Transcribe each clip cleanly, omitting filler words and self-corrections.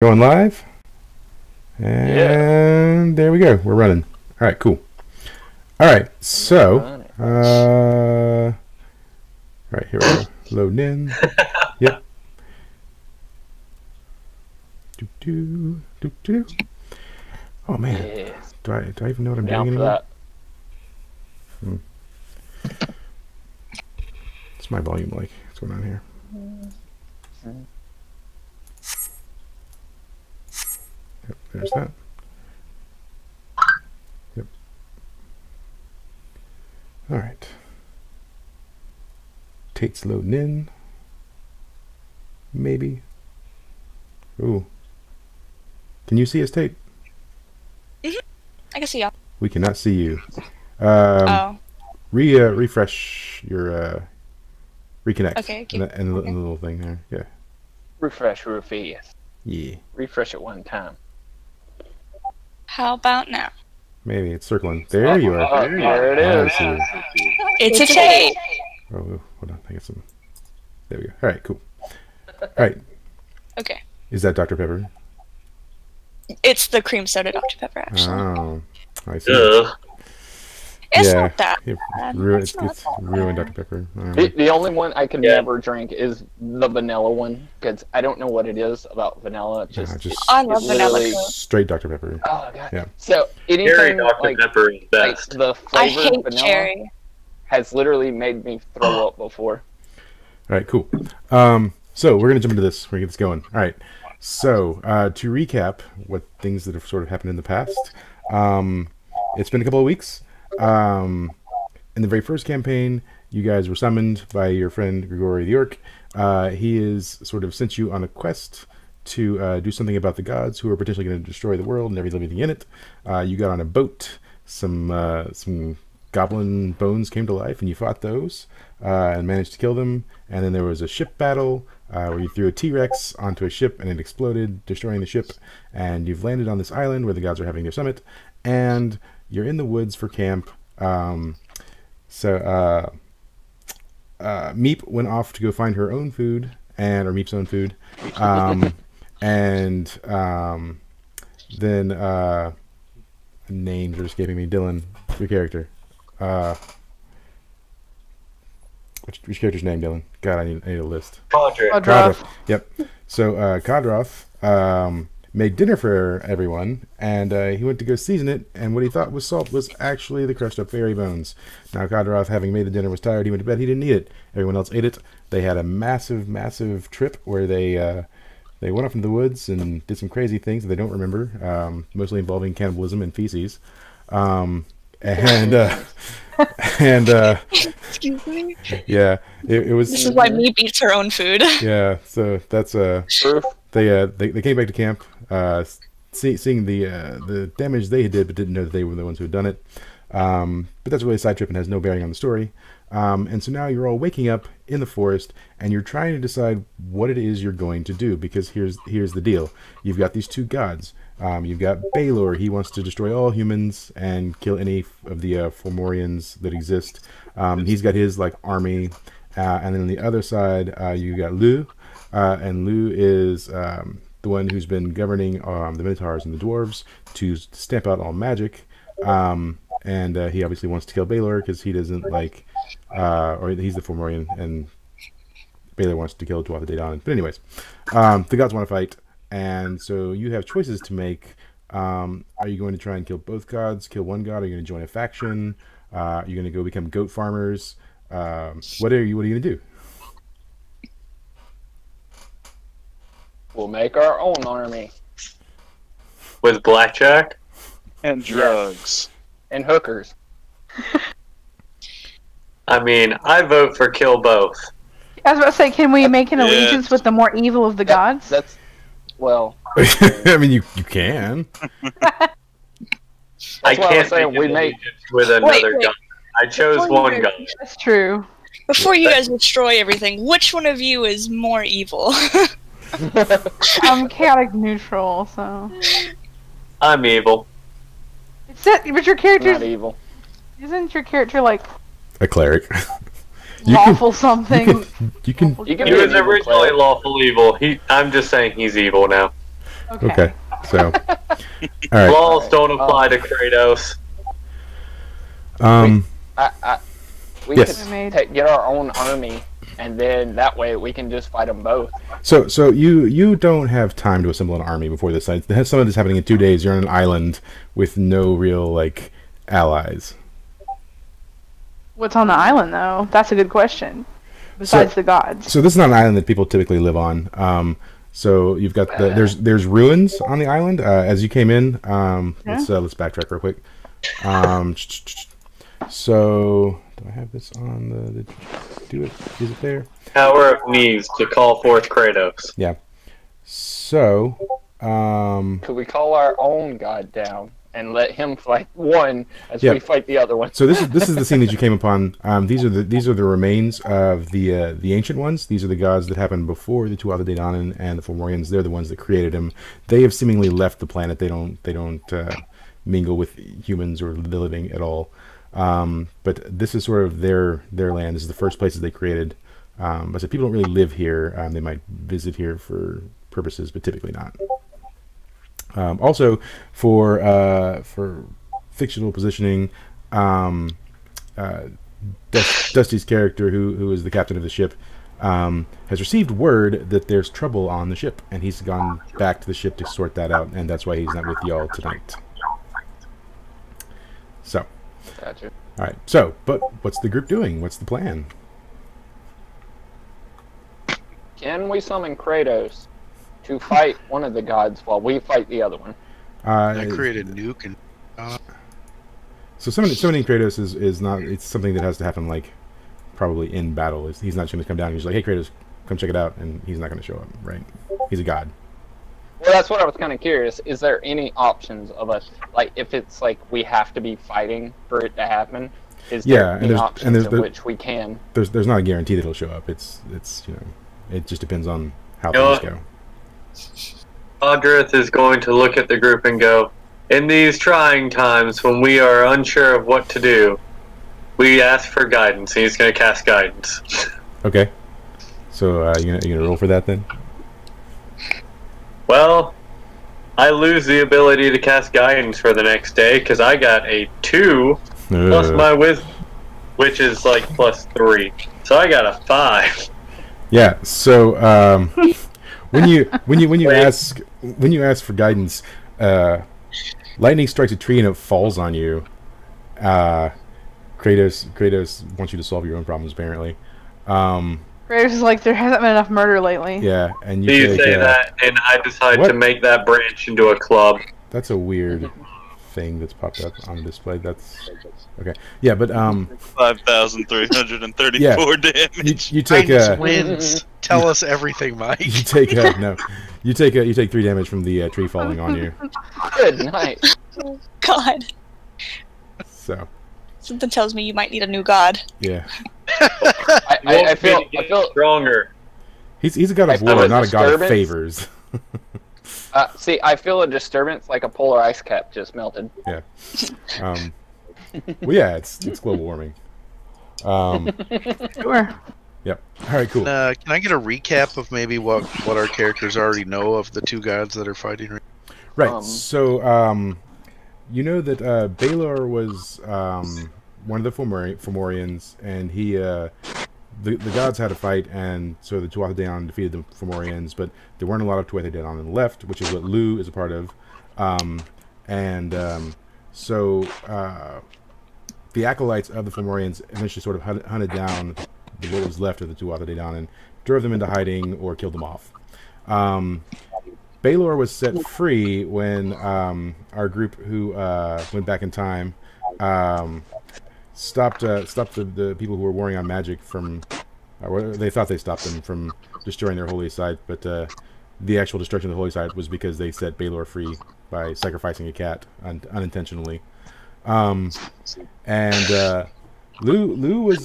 Going live, and there we go. We're running. All right, cool. All right, so all right, here we go. Loading in. Yep. Oh man, Yeah. do I even know what I'm Down doing for anymore? that. What's my volume like? What's going on here? Yep, there's that. Yep. All right. Tate's loading in. Maybe. Ooh. Can you see us, Tate? I can see y'all. We cannot see you. Oh. Refresh your reconnect. Okay. And the little thing there. Yeah. Refresh, refresh. Yeah. Refresh it one time. How about now? Maybe it's circling. There you are. There it I is. see you. It's a tape. Oh, hold on. I got some. There we go. All right, cool. All right. Okay. Is that Dr. Pepper? It's the cream soda Dr. Pepper, actually. Oh, I see. It's Yeah. not that It bad. ruined It's not ruined bad. Dr. Pepper. The only one I can never drink is the vanilla one, because I don't know what it is about vanilla. It's just, I love it's vanilla. literally- Coke. Straight Dr. Pepper. Oh god. Yeah. So Cherry anything Dr. like, Pepper is like best. the I flavored hate vanilla cherry. has literally made me throw up before. All right, cool. So we're gonna jump into this. We're gonna get this going. All right. So to recap, what things that have sort of happened in the past. It's been a couple of weeks. In the very first campaign, you guys were summoned by your friend Grigori the Orc. He is sort of sent you on a quest to do something about the gods who are potentially going to destroy the world and everything in it. You got on a boat. Some goblin bones came to life, and you fought those and managed to kill them. And then there was a ship battle where you threw a T-Rex onto a ship and it exploded, destroying the ship. And you've landed on this island where the gods are having their summit. And you're in the woods for camp. Meep went off to go find her own food, or Meep's own food. Then names are escaping me. Dylan, your character. Which character's name, Dylan? God, I need a list. Kodra. Yep. So Kodroth made dinner for everyone, and he went to go season it, and what he thought was salt was actually the crushed up fairy bones. Now Kodroth, having made the dinner, was tired. He went to bed. He didn't eat it. Everyone else ate it. They had a massive trip where they went off into the woods and did some crazy things that they don't remember, mostly involving cannibalism and feces. Excuse me. Yeah, it was. This is why Meep eats her own food. Yeah, so that's Proof. They came back to camp, seeing the damage they did, but didn't know that they were the ones who had done it. But that's really a side trip and has no bearing on the story. And so now you're all waking up in the forest, and you're trying to decide what it is you're going to do, because here's the deal: you've got these two gods. You've got Baylor. He wants to destroy all humans and kill any of the Fomorians that exist. He's got his army, and then on the other side, you got Lu. And Lu is the one who's been governing the Minotaurs and the Dwarves to stamp out all magic. And he obviously wants to kill Baylor because he doesn't like, or he's the Fomorian, and Baylor wants to kill Dwarf the Daedon. But anyways, the gods want to fight, and so you have choices to make. Are you going to try and kill both gods, kill one god? Are you going to join a faction? Are you going to go become goat farmers? What are you going to do? We'll make our own army. With blackjack? And drugs. And hookers. I mean, I vote for kill both. I was about to say, can we make an allegiance with the more evil of the gods? Well. I mean, you can. I what I was can't saying, make we an make- allegiance with another wait. gun. I chose Before one you- gun. That's true. Before you guys destroy everything, which one of you is more evil? I'm chaotic neutral, so. I'm evil. But your Not character's evil. isn't your character like A cleric. lawful something? You can. You can He be was an evil originally cleric. lawful evil. I'm just saying he's evil now. Okay. So, all right. Laws don't apply to Kratos. We Yes. could get our own army, and then that way we can just fight them both. So you don't have time to assemble an army before this. Some of this happening in 2 days. You're on an island with no real like allies. What's on the island, though? That's a good question. Besides the gods. So this is not an island that people typically live on. So you've got there's ruins on the island as you came in. Let's backtrack real quick. So do I have this on the do it? Is it there? Power of knees to call forth Kratos. Yeah. So Could we call our own god down and let him fight one as we fight the other one? So this is the scene that you came upon. These are the remains of the ancient ones. These are the gods that happened before the Tuatha De Danann and the Fomorians. They're the ones that created him. They have seemingly left the planet. They don't mingle with humans or the living at all. But this is sort of their land. This is the first places they created. But so people don't really live here. They might visit here for purposes, but typically not. Also, for fictional positioning, Dusty's character, who is the captain of the ship, has received word that there's trouble on the ship, and he's gone back to the ship to sort that out, and that's why he's not with y'all tonight. So, Gotcha. all right. So, but what's the group doing? What's the plan? Can we summon Kratos to fight one of the gods while we fight the other one? I created a nuke and. So summoning Kratos is not. It's something that has to happen like probably in battle. He's not going to come down. He's like, hey Kratos, come check it out, and he's not going to show up, right? He's a god. Well, that's what I was kind of curious. Is there any options of us, like, if it's like we have to be fighting for it to happen? Is there any options in which we can? There's not a guarantee that he'll show up. It's it just depends on how things go. Audrith is going to look at the group and go, in these trying times when we are unsure of what to do, we ask for guidance, and he's going to cast guidance. Okay. So you gonna roll for that then? Well, I lose the ability to cast guidance for the next day because I got a 2 plus my wisdom, which is like +3. So I got a 5. Yeah. So when you ask for guidance, lightning strikes a tree and it falls on you. Kratos wants you to solve your own problems, apparently. Kratos is like, there hasn't been enough murder lately. Yeah, and you say that, and I decide to make that branch into a club. That's a weird thing that's popped up on the display. That's okay. Yeah, but 5,334 damage. You take wins. Tell us everything, Mike. You take You take 3 damage from the tree falling on you. Good night. Oh, God. So. Something tells me you might need a new god. Yeah. I feel stronger. He's a god of war, not a god of favors. See, I feel a disturbance like a polar ice cap just melted. Yeah. Well, yeah, it's global warming. Sure. Yep. All right, cool. Can I get a recap of maybe what our characters already know of the 2 gods that are fighting? Right. So, you know that Balor was one of the Fomorians, and he the gods had a fight, and so the Tuatha De Danann defeated the Fomorians, but there weren't a lot of Tuatha De Danann left, which is what Lu is a part of, so the acolytes of the Fomorians eventually sort of hunted down what was left of the Tuatha De Danann, drove them into hiding, or killed them off. Balor was set free when our group, who went back in time, stopped the people who were warring on magic from. They thought they stopped them from destroying their holy site, but the actual destruction of the holy site was because they set Balor free by sacrificing a cat unintentionally. Lu was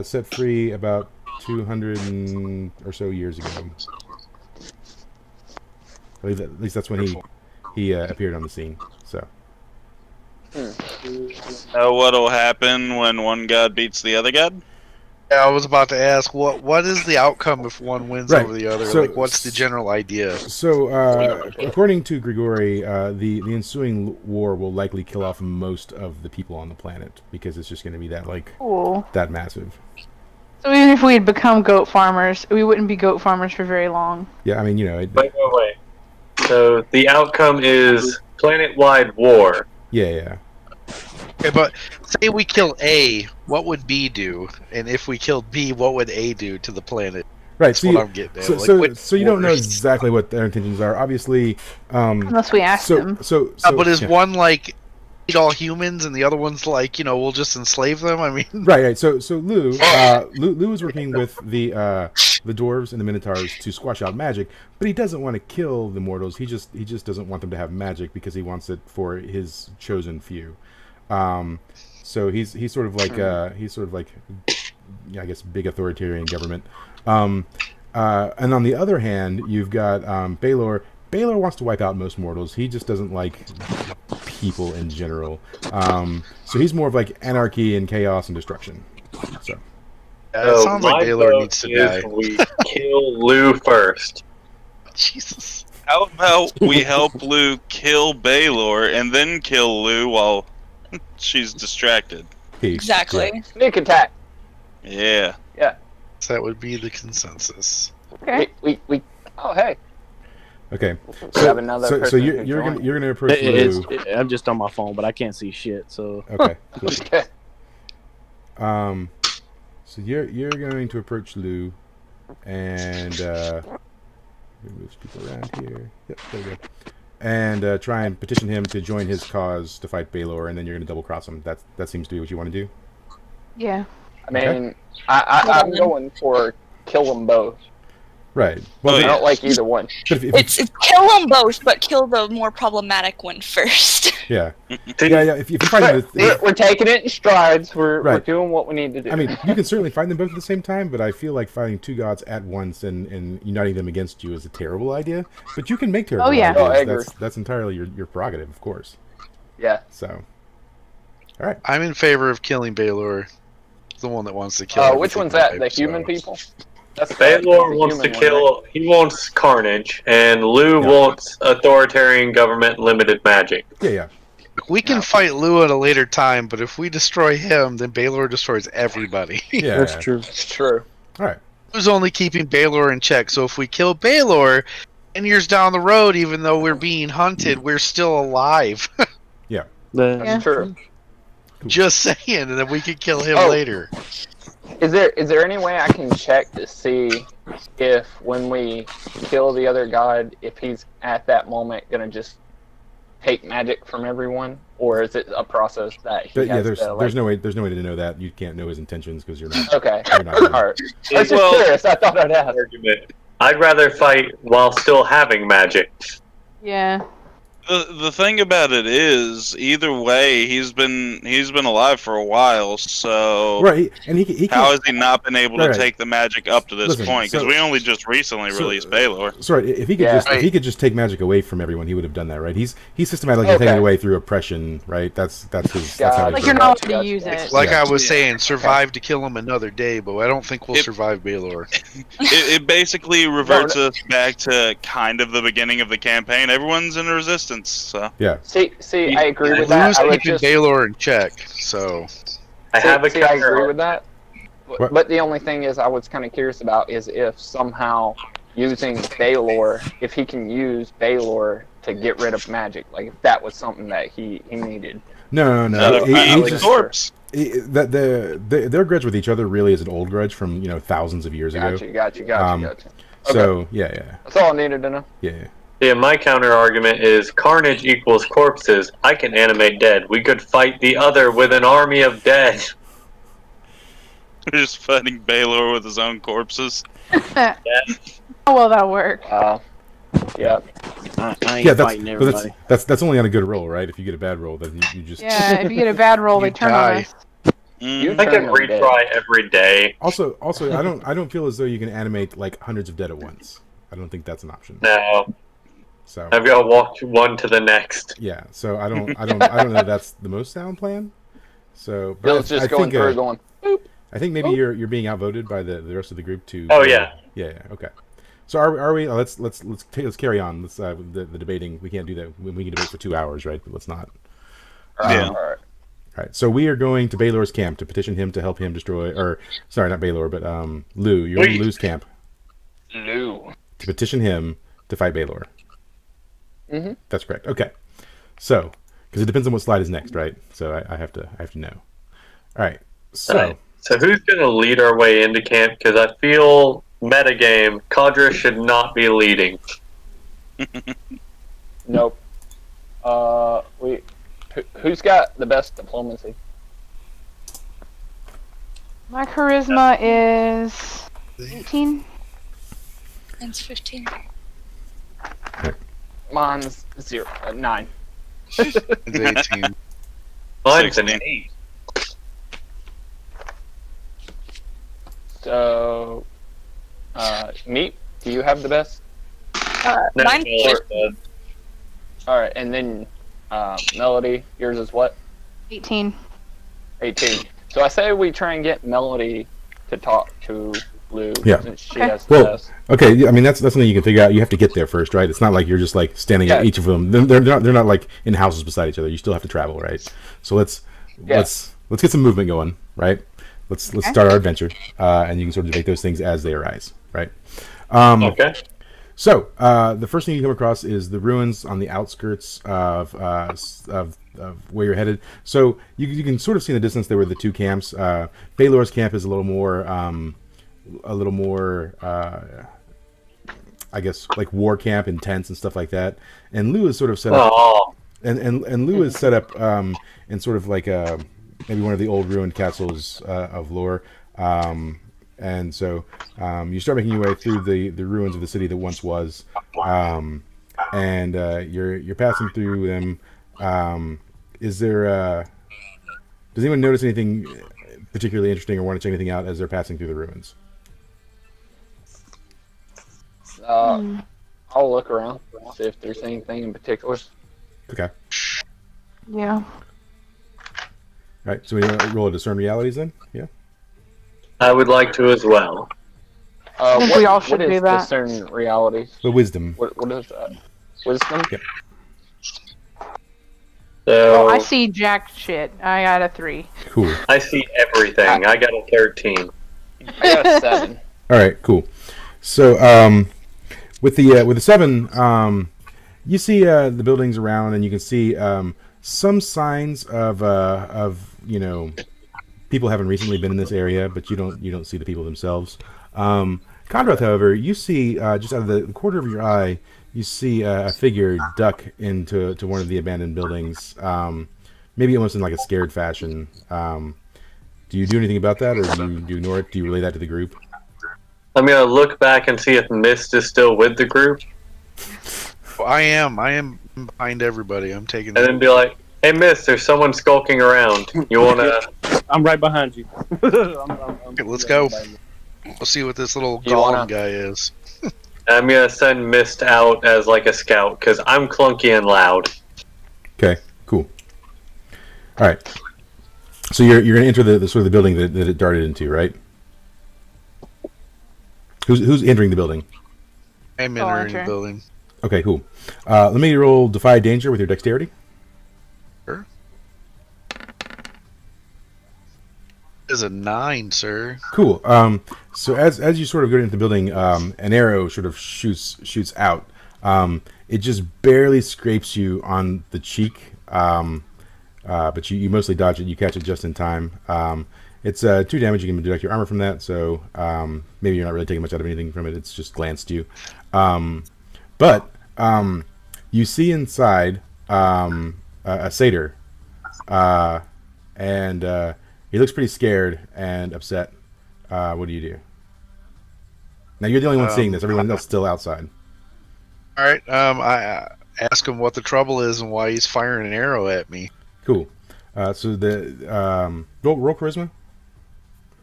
set free about 200 or so years ago. At least that's when he appeared on the scene. So. What'll happen when one god beats the other god? I was about to ask, what is the outcome if one wins Right. over the other? So- Like, what's the general idea? So, according to Grigori, the ensuing war will likely kill off most of the people on the planet because it's just going to be Cool. that massive. So even if we had become goat farmers, we wouldn't be goat farmers for very long. Yeah, I mean, Wait. So the outcome is planet-wide war. yeah. Okay, but say we kill A, what would B do? And if we killed B, what would A do to the planet? Right. That's So what you, I'm getting at. so, Like, so, what so you don't know wars? exactly what their intentions are. Obviously, Unless we ask them. But is yeah. one like eat all humans and the other one's like, we'll just enslave them? I mean, Right. So Lou is working with the dwarves and the minotaurs to squash out magic, but he doesn't want to kill the mortals. He just doesn't want them to have magic because he wants it for his chosen few. So he's sort of like I guess big authoritarian government. And on the other hand, you've got Baelor. Baelor wants to wipe out most mortals. He just doesn't like people in general. So he's more of like anarchy and chaos and destruction. So it sounds like my Baylor vote needs to is die. we kill Lou first. Jesus. How about we help Lou kill Baelor and then kill Lou while she's distracted? Exactly. Sneak attack. Yeah. That would be the consensus. Okay. We oh hey. Okay. We have another So person you're who gonna joined. approach Lou. I'm just on my phone, but I can't see shit. So Okay. Cool. Okay. So you're going to approach Lou, and move people around here. Yep, there we go. And try and petition him to join his cause to fight Baelor, and then you're going to double cross him. That seems to be what you want to do. Yeah. I mean, I'm going for kill them both. Right. Well, I don't like either one. but if It's kill them both, but kill the more problematic one first. yeah. If you find them, We're taking it in strides. We're Right. doing what we need to do. I mean, you can certainly find them both at the same time, but I feel like fighting two gods at once and uniting them against you is a terrible idea. But you can make terrible Oh, yeah. ideas. Oh, I agree. That's entirely your prerogative, of course. yeah. So, all right. I'm in favor of killing Baelor. The one that wants to kill. Which everything one's that? alive, The so. human people? That's Baelor the wants to human one, kill. He wants carnage, and Lou wants authoritarian government limited magic. Yeah. We can fight Lou at a later time, but if we destroy him, then Baelor destroys everybody. Yeah. that's true. It's true. All right. Who's only keeping Baelor in check? So if we kill Baelor, 10 years down the road, even though we're being hunted, we're still alive. Yeah. That's true. Just saying, and then we could kill him Oh. later. Is there any way I can check to see if when we kill the other god, if he's at that moment gonna just take magic from everyone, or is it a process that he But yeah, has there's to, there's no way to know that. You can't know his intentions because you're not. Okay. You're not All right. I was just Well- curious. I thought I'd ask. Argument. I'd rather fight while still having magic. Yeah. The thing about it is, either way, he's been alive for a while. So Right, and he how can't. has he not been able Right. to take the magic up to this Listen, point? Because so- we only just recently released Baelor. Sorry, if he could Yeah. if he could just take magic away from everyone, he would have done that, right? He's systematically taking Okay. it away through oppression, right? That's his. That's how Got he's Like it. you're doing not it. allowed to use it. Like Yeah. I was saying, survive to kill him another day, but I don't think we'll It- survive Baelor. It basically reverts us back to kind of the beginning of the campaign. Everyone's in resistance. So Yeah. See, I agree with that. Lou's I would keeping just Baelor in check, so I have a see, I agree counter. with that. What? But the only thing is, I was kind of curious about is if somehow using Baelor, if he can use Baelor to get rid of magic, like if that was something that he needed. No. Another He violent just- corpse. their grudge with each other really is an old grudge from thousands of years ago. Gotcha. Um, So yeah. That's all I needed to know. Yeah, my counter argument is carnage equals corpses. I can animate dead. We could fight the other with an army of dead. We're just fighting Baelor with his own corpses. How will that work? Yeah. I ain't Yeah, fighting but everybody. that's only on a good roll, right? If you get a bad roll, then you just. Yeah, if you get a bad roll, they You turn die. on us. You I can turn them dead. retry every day. Also, I don't feel as though you can animate like hundreds of dead at once. I don't think that's an option. No, So I've got to walk one to the next. yeah, so I don't know if that's the most sound plan. So, but Bill's just going think, through going. I think maybe you're being outvoted by the rest of the group to. Oh yeah. Yeah. Okay. So are we? Let's carry on. Let's the debating. We can't do that. We can debate for 2 hours, right? But let's not. Yeah. All right. All right. So we are going to Baylor's camp to petition him to help him destroy. Or sorry, not Baylor, but Lou. You're in Lou's camp Lou. to petition him to fight Baylor. Mm-hmm. That's correct. Okay. So because it depends on what slide is next, right? So I have to know. All right. So. All right. So who's gonna lead our way into camp? Because I feel metagame, Kadra should not be leading. Nope. Who's got the best diplomacy? My charisma is 18. Mine's 15. Mine's 9. It's 18. Mine's an 16. 8. So, Meat, do you have the best? No, Mine- All right, and then Melody, yours is what? 18. 18. So I say we try and get Melody to talk to Lou, Yeah. since she Okay. has the Well, best. okay. Yeah, I mean, that's something you can figure out. You have to get there first, right? It's not like you're just like standing at Yeah. each of them. They're not like in houses beside each other. You still have to travel, right? So let's get some movement going, right? Let's start our adventure, and you can sort of debate those things as they arise, right? Okay. So the first thing you come across is the ruins on the outskirts of where you're headed. So you can sort of see in the distance there were the two camps. Baylor's camp is a little more, I guess, like war camp and tents and stuff like that. And Lou is sort of set up, Oh, and Lou is set up in sort of like maybe one of the old ruined castles of lore. And so you start making your way through the ruins of the city that once was, and you're passing through them. Is there? Does anyone notice anything particularly interesting or want to check anything out as they're passing through the ruins? I'll look around, see if there's anything in particular. Okay. Yeah. All right. So we roll a discern realities then. Yeah. I would like to as well. I think we all should what do is that. discern realities? The wisdom. What is that? Wisdom? Yep. So I see jack shit. I got a 3. Cool. I see everything. I got a 13. I got a 7. All right. Cool. So with the 7, you see the buildings around, and you can see some signs of people haven't recently been in this area, but you don't see the people themselves. Conrath, however, you see just out of the corner of your eye, you see a figure duck into one of the abandoned buildings, maybe almost in like a scared fashion. Do you do anything about that, or do you ignore it? Do you relay that to the group? I'm gonna look back and see if Mist is still with the group, Well, I am behind everybody. I'm taking. and then be like, "Hey, Mist, there's someone skulking around. You wanna?" I'm right behind you. Okay, let's go. We'll see what this little You wanna- golem guy is. I'm gonna send Mist out as like a scout because I'm clunky and loud. Okay. Cool. All right. So you're going to enter the sort of the building that it darted into, right? Who's entering the building? I'm Oh, entering the enter. building. Okay, cool. Let me roll Defy Danger with your dexterity. Sure. Is a 9, sir. Cool. So as you sort of go into the building, an arrow sort of shoots out. It just barely scrapes you on the cheek, but you mostly dodge it. You catch it just in time. It's 2 damage. You can deduct your armor from that, so maybe you're not really taking much out of anything from it. It's just glanced you. But you see inside a satyr, and he looks pretty scared and upset. What do you do? Now you're the only one seeing this. Everyone else is still outside. All right. I ask him what the trouble is and why he's firing an arrow at me. Cool. So the roll charisma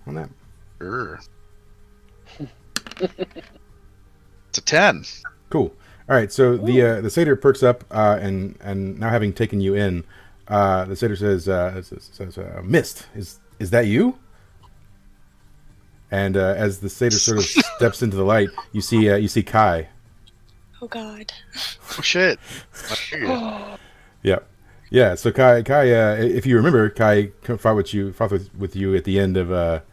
on that. Sure. It's a 10. Cool. All right. So the satyr perks up, and now having taken you in, the satyr says, "Mist, is that you?" And as the satyr sort of steps into the light, you see Kai. Oh God. Oh shit. Yeah, yeah. So Kai, if you remember, Kai fought with you at the end of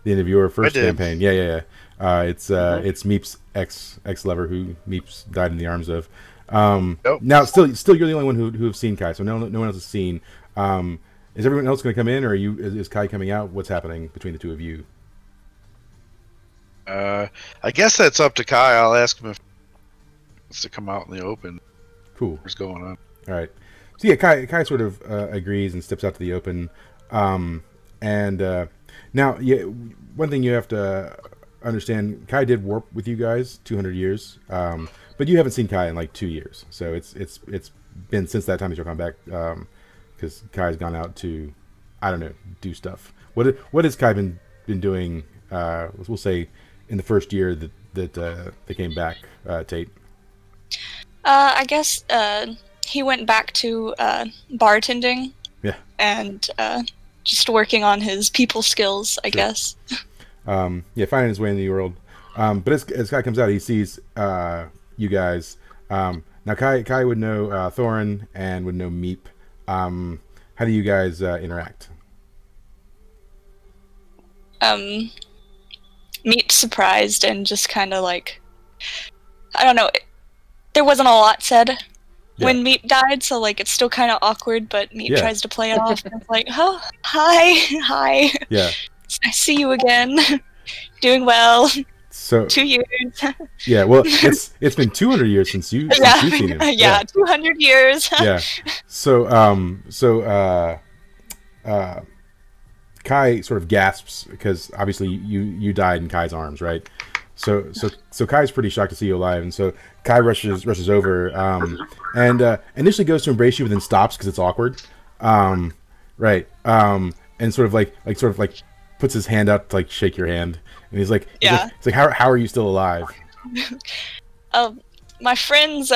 your first campaign. Yeah. It's Meep's ex lover who Meep's died in the arms of. Nope. Now, still, you're the only one who have seen Kai. So no one else has seen. Is everyone else going to come in, or is Kai coming out? What's happening between the two of you? I guess that's up to Kai. I'll ask him if he wants to come out in the open. Cool. What's going on? All right. So yeah, Kai sort of agrees and steps out to the open. Now, yeah, one thing you have to understand: Kai did warp with you guys 200 years, but you haven't seen Kai in like 2 years. So it's been since that time that you'll come back, because Kai's gone out to, I don't know, do stuff. What has Kai been doing? We'll say in the first year that they came back, Tate. I guess he went back to bartending. Yeah. And just working on his people skills, I guess. Yeah, finding his way in the world. But as Kai comes out, he sees you guys. Now Kai would know Thorin and would know Meep. How do you guys interact? Meep surprised and just kind of like, I don't know. There wasn't a lot said when Meep died, so like it's still kind of awkward. But Meep tries to play it off, and it's like, "Oh, hi." Yeah. I see you again. Doing well. So 2 years. Yeah. Well, it's been 200 years since you've seen him. Yeah, 200 years. Yeah. So Kai sort of gasps because obviously you died in Kai's arms, right? So Kai's pretty shocked to see you alive, and so Kai rushes over and initially goes to embrace you, but then stops because it's awkward, right? And sort of like puts his hand out to like shake your hand, and he's like, how are you still alive? My friends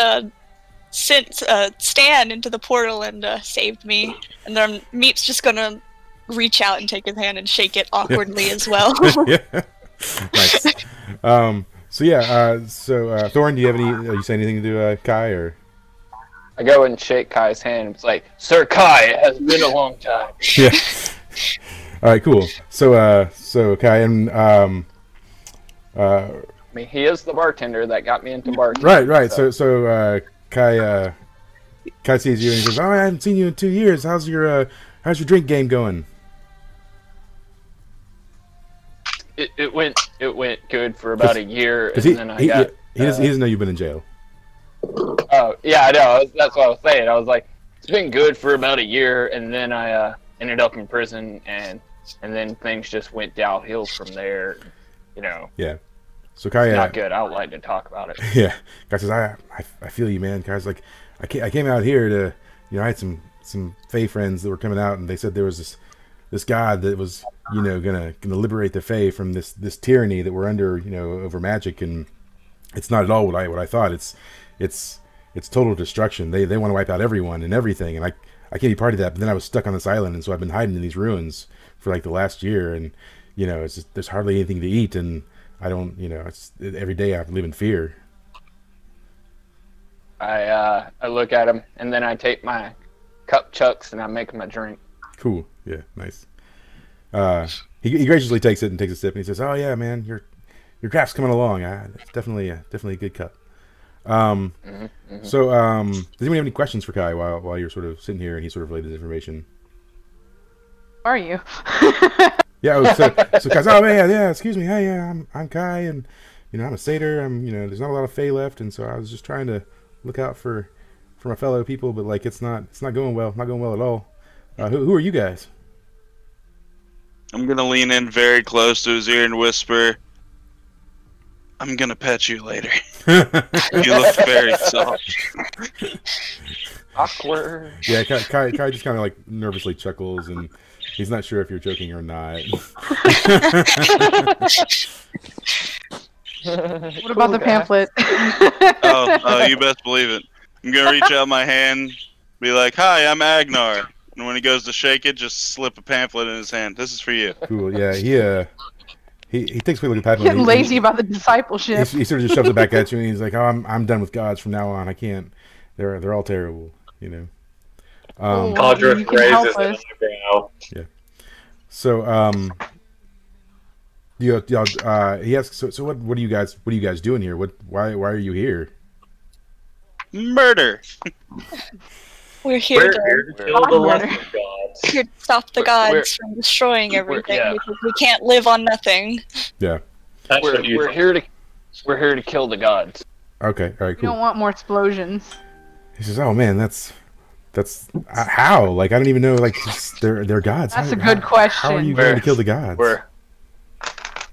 sent Stan into the portal and saved me, and then Meep's just gonna reach out and take his hand and shake it awkwardly as well. Yeah. Nice. Thorin, do you have any? You say anything to Kai, or? I go and shake Kai's hand. It's like, Sir Kai, it has been a long time. Yeah. All right, cool. So Kai and I mean, he is the bartender that got me into bartending. Right. So Kai sees you and he says, "Oh, I haven't seen you in 2 years. How's your drink game going?" It went good for about a year, and then he doesn't know you've been in jail. Oh yeah, I know. That's what I was saying. I was like, it's been good for about a year, and then I ended up in prison, and then things just went downhill from there. You know. Yeah. So Kai, not good. I would like to talk about it. Yeah. Kai says, I feel you, man. Kai's like, I came out here to, I had some Fae friends that were coming out, and they said there was this god that was, gonna liberate the Fae from this tyranny that we're under, over magic, and it's not at all what I thought. It's total destruction. They want to wipe out everyone and everything, and I can't be part of that. But then I was stuck on this island, and so I've been hiding in these ruins for like the last year, and it's just, there's hardly anything to eat, and I don't, it's every day I live in fear. I look at him, and then I take my cup chucks and I make him a drink. Cool. Yeah. Nice. He graciously takes it and takes a sip, and he says, "Oh yeah, man, your craft's coming along. It's definitely a good cup." So, does anyone have any questions for Kai while you're sort of sitting here and he sort of relayed this information? Who are you? Yeah. So Kai's, "Oh man, yeah. Excuse me. Hey, yeah, I'm Kai, and I'm a satyr. There's not a lot of Fae left, and so I was just trying to look out for my fellow people, but like it's not going well. Not going well at all. Who are you guys?" I'm gonna lean in very close to his ear and whisper, "I'm gonna pet you later." You look very soft. Awkward. Yeah, Kai just kind of like nervously chuckles, and he's not sure if you're joking or not. What about the pamphlet? Oh, you best believe it. I'm gonna reach out my hand, be like, "Hi, I'm Agnar." And when he goes to shake it, just slip a pamphlet in his hand. This is for you. Cool. Yeah, he takes a quick look at Padme. Getting lazy about the discipleship. He sort of just shoves it back at you, and he's like, "Oh, I'm done with gods from now on. I can't. They're all terrible, you know." Cadre you can raises help an us. eyebrow. Yeah. So he asks, so what are you guys doing here? Why are you here? Murder. We're here We're to here to kill the lesser gods. here to stop the gods from destroying everything yeah. because we can't live on nothing. Yeah. That's what you We're think. here to kill the gods. Okay. All right. We don't Cool. want more explosions. He says, "Oh man, that's how? Like I don't even know. Like they're gods. That's How- a good how- question. How are you going to kill the gods?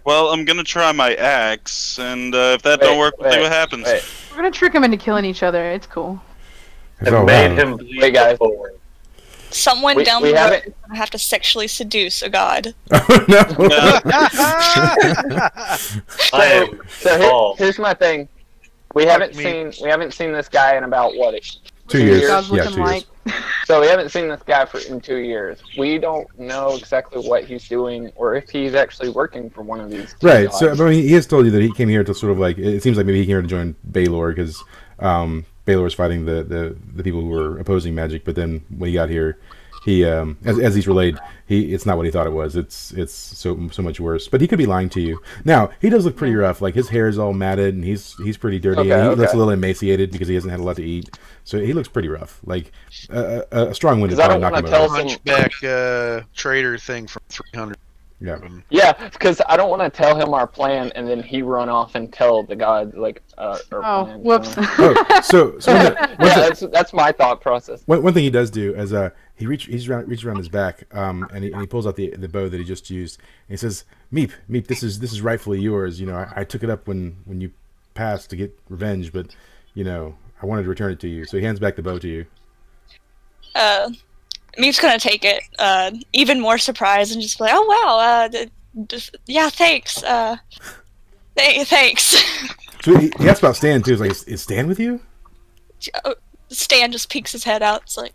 Well, I'm gonna try my axe, and if that don't work, we'll see what happens. Wait. We're gonna trick him into killing each other. It's cool. He says, And "Oh, made wow." him bleed Wait, guys. before. Someone We- down we the road haven't- is gonna have to sexually seduce a god. Oh, no. I am So appalled. here's my thing. We haven't me. seen this guy in about what? 2 years. God's Yeah, looking 2 years. like. So we haven't seen this guy in 2 years. We don't know exactly what he's doing or if he's actually working for one of these. two Right. gods. So, I mean, he has told you that he came here to sort of like. It seems like maybe he came here to join Baylor because Baylor is fighting the people who were opposing magic. But then when he got here, he as he's relayed, it's not what he thought it was. It's so much worse. But he could be lying to you. Now he does look pretty rough. Like his hair is all matted and he's pretty dirty. Okay, and he looks a okay. little emaciated because he hasn't had a lot to eat. So he looks pretty rough. Like a strong wind would 'Cause I probably don't knock him wanna tell over. Hunchback trader thing from 300. Yeah. Yeah, because I don't want to tell him our plan and then he run off and tell the gods like. Our Oh, plan. whoops. Oh, so Yeah, that's my thought process. one thing he does do is he reaches around his back and he pulls out the bow that he just used and he says, Meep, this is rightfully yours. You know, I took it up when you passed to get revenge, but you know I wanted to return it to you. So he hands back the bow to you. Meep's gonna take it, even more surprised and just be like, "Oh wow, yeah, thanks, thanks." So he asks about Stan too. He's like, is Stan with you? Stan just peeks his head out. It's like,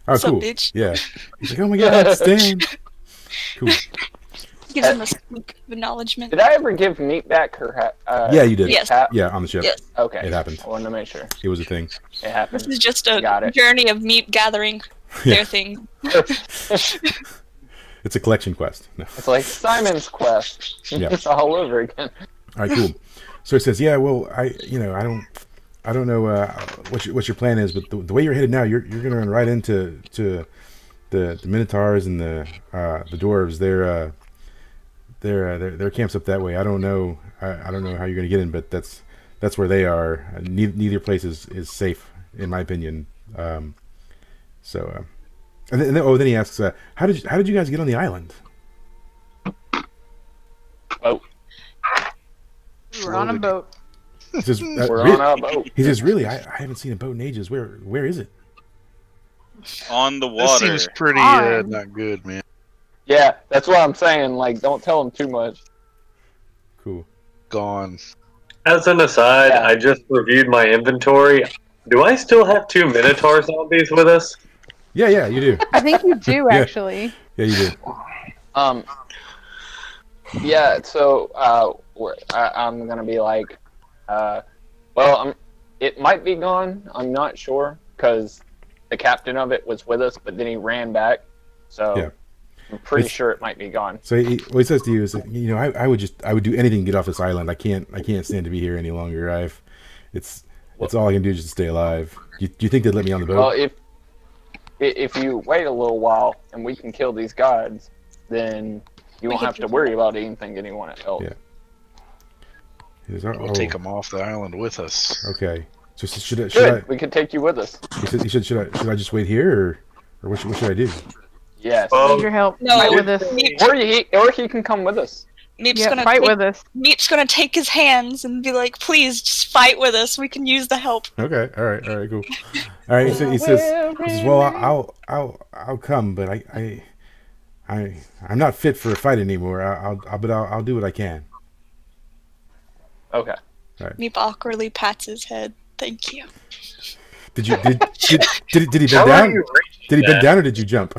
Oh, "What's up, cool. bitch?" Yeah. He's like, oh my god, Stan. Cool. Gives him a sneak of acknowledgement. Did I ever give Meat back her hat? Yeah, you did. Yes. Hat? Yeah, on the ship. Yes. Okay. It happened. I wanted to make sure. It was a thing. It happened. This is just Got a it. journey of Meep gathering Yeah. their thing. It's a collection quest. No. It's like Simon's Quest. Yeah. It's all over again. All right, cool. So he says, "Yeah, well, I don't know what your plan is, but the way you're headed now, you're gonna run right into the Minotaurs and the dwarves. Their camp's up that way. I don't know. I don't know how you're gonna get in, but that's where they are. Neither place is safe, in my opinion. And then he asks, how did you guys get on the island? Oh, We're on a boat. He says, we're "Really?" on a boat. He says, "Really? I haven't seen a boat in ages. Where is it?" On the This water. seems pretty Fine. not good, man. Yeah, that's what I'm saying. Like, don't tell him too much. Cool. Gone. As an aside, Yeah. I just reviewed my inventory. Do I still have 2 Minotaur zombies with us? Yeah, you do. I think you do Yeah. actually. Yeah, you do. Yeah. So, I'm gonna be like, well, it might be gone. I'm not sure because the captain of it was with us, but then he ran back. So Yeah. I'm pretty It's- sure it might be gone. So what he says to you is, that, you know, I would do anything to get off this island. I can't stand to be here any longer. It's all I can do just to stay alive. Do you think they'd let me on the boat? Well, if you wait a little while and we can kill these gods, then you won't can have to do worry about anything anyone else. Yeah. He says, We'll take them off the island with us. Okay. So should I? Good. We could take you with us. He said, should I just wait here, or what should I do? Yes. Need your help. No, Fight with us. Or he can come with us. Meep's Yeah, gonna fight take, with us. Meep's gonna take his hands and be like, "Please, just fight with us. We can use the help." Okay. All right. Cool. All right. He says, well, I'll come, but I'm not fit for a fight anymore. I'll do what I can. Okay. Meep awkwardly pats his head. Thank you. Did he bend How are down? you reaching Did he bend that? down or did you jump?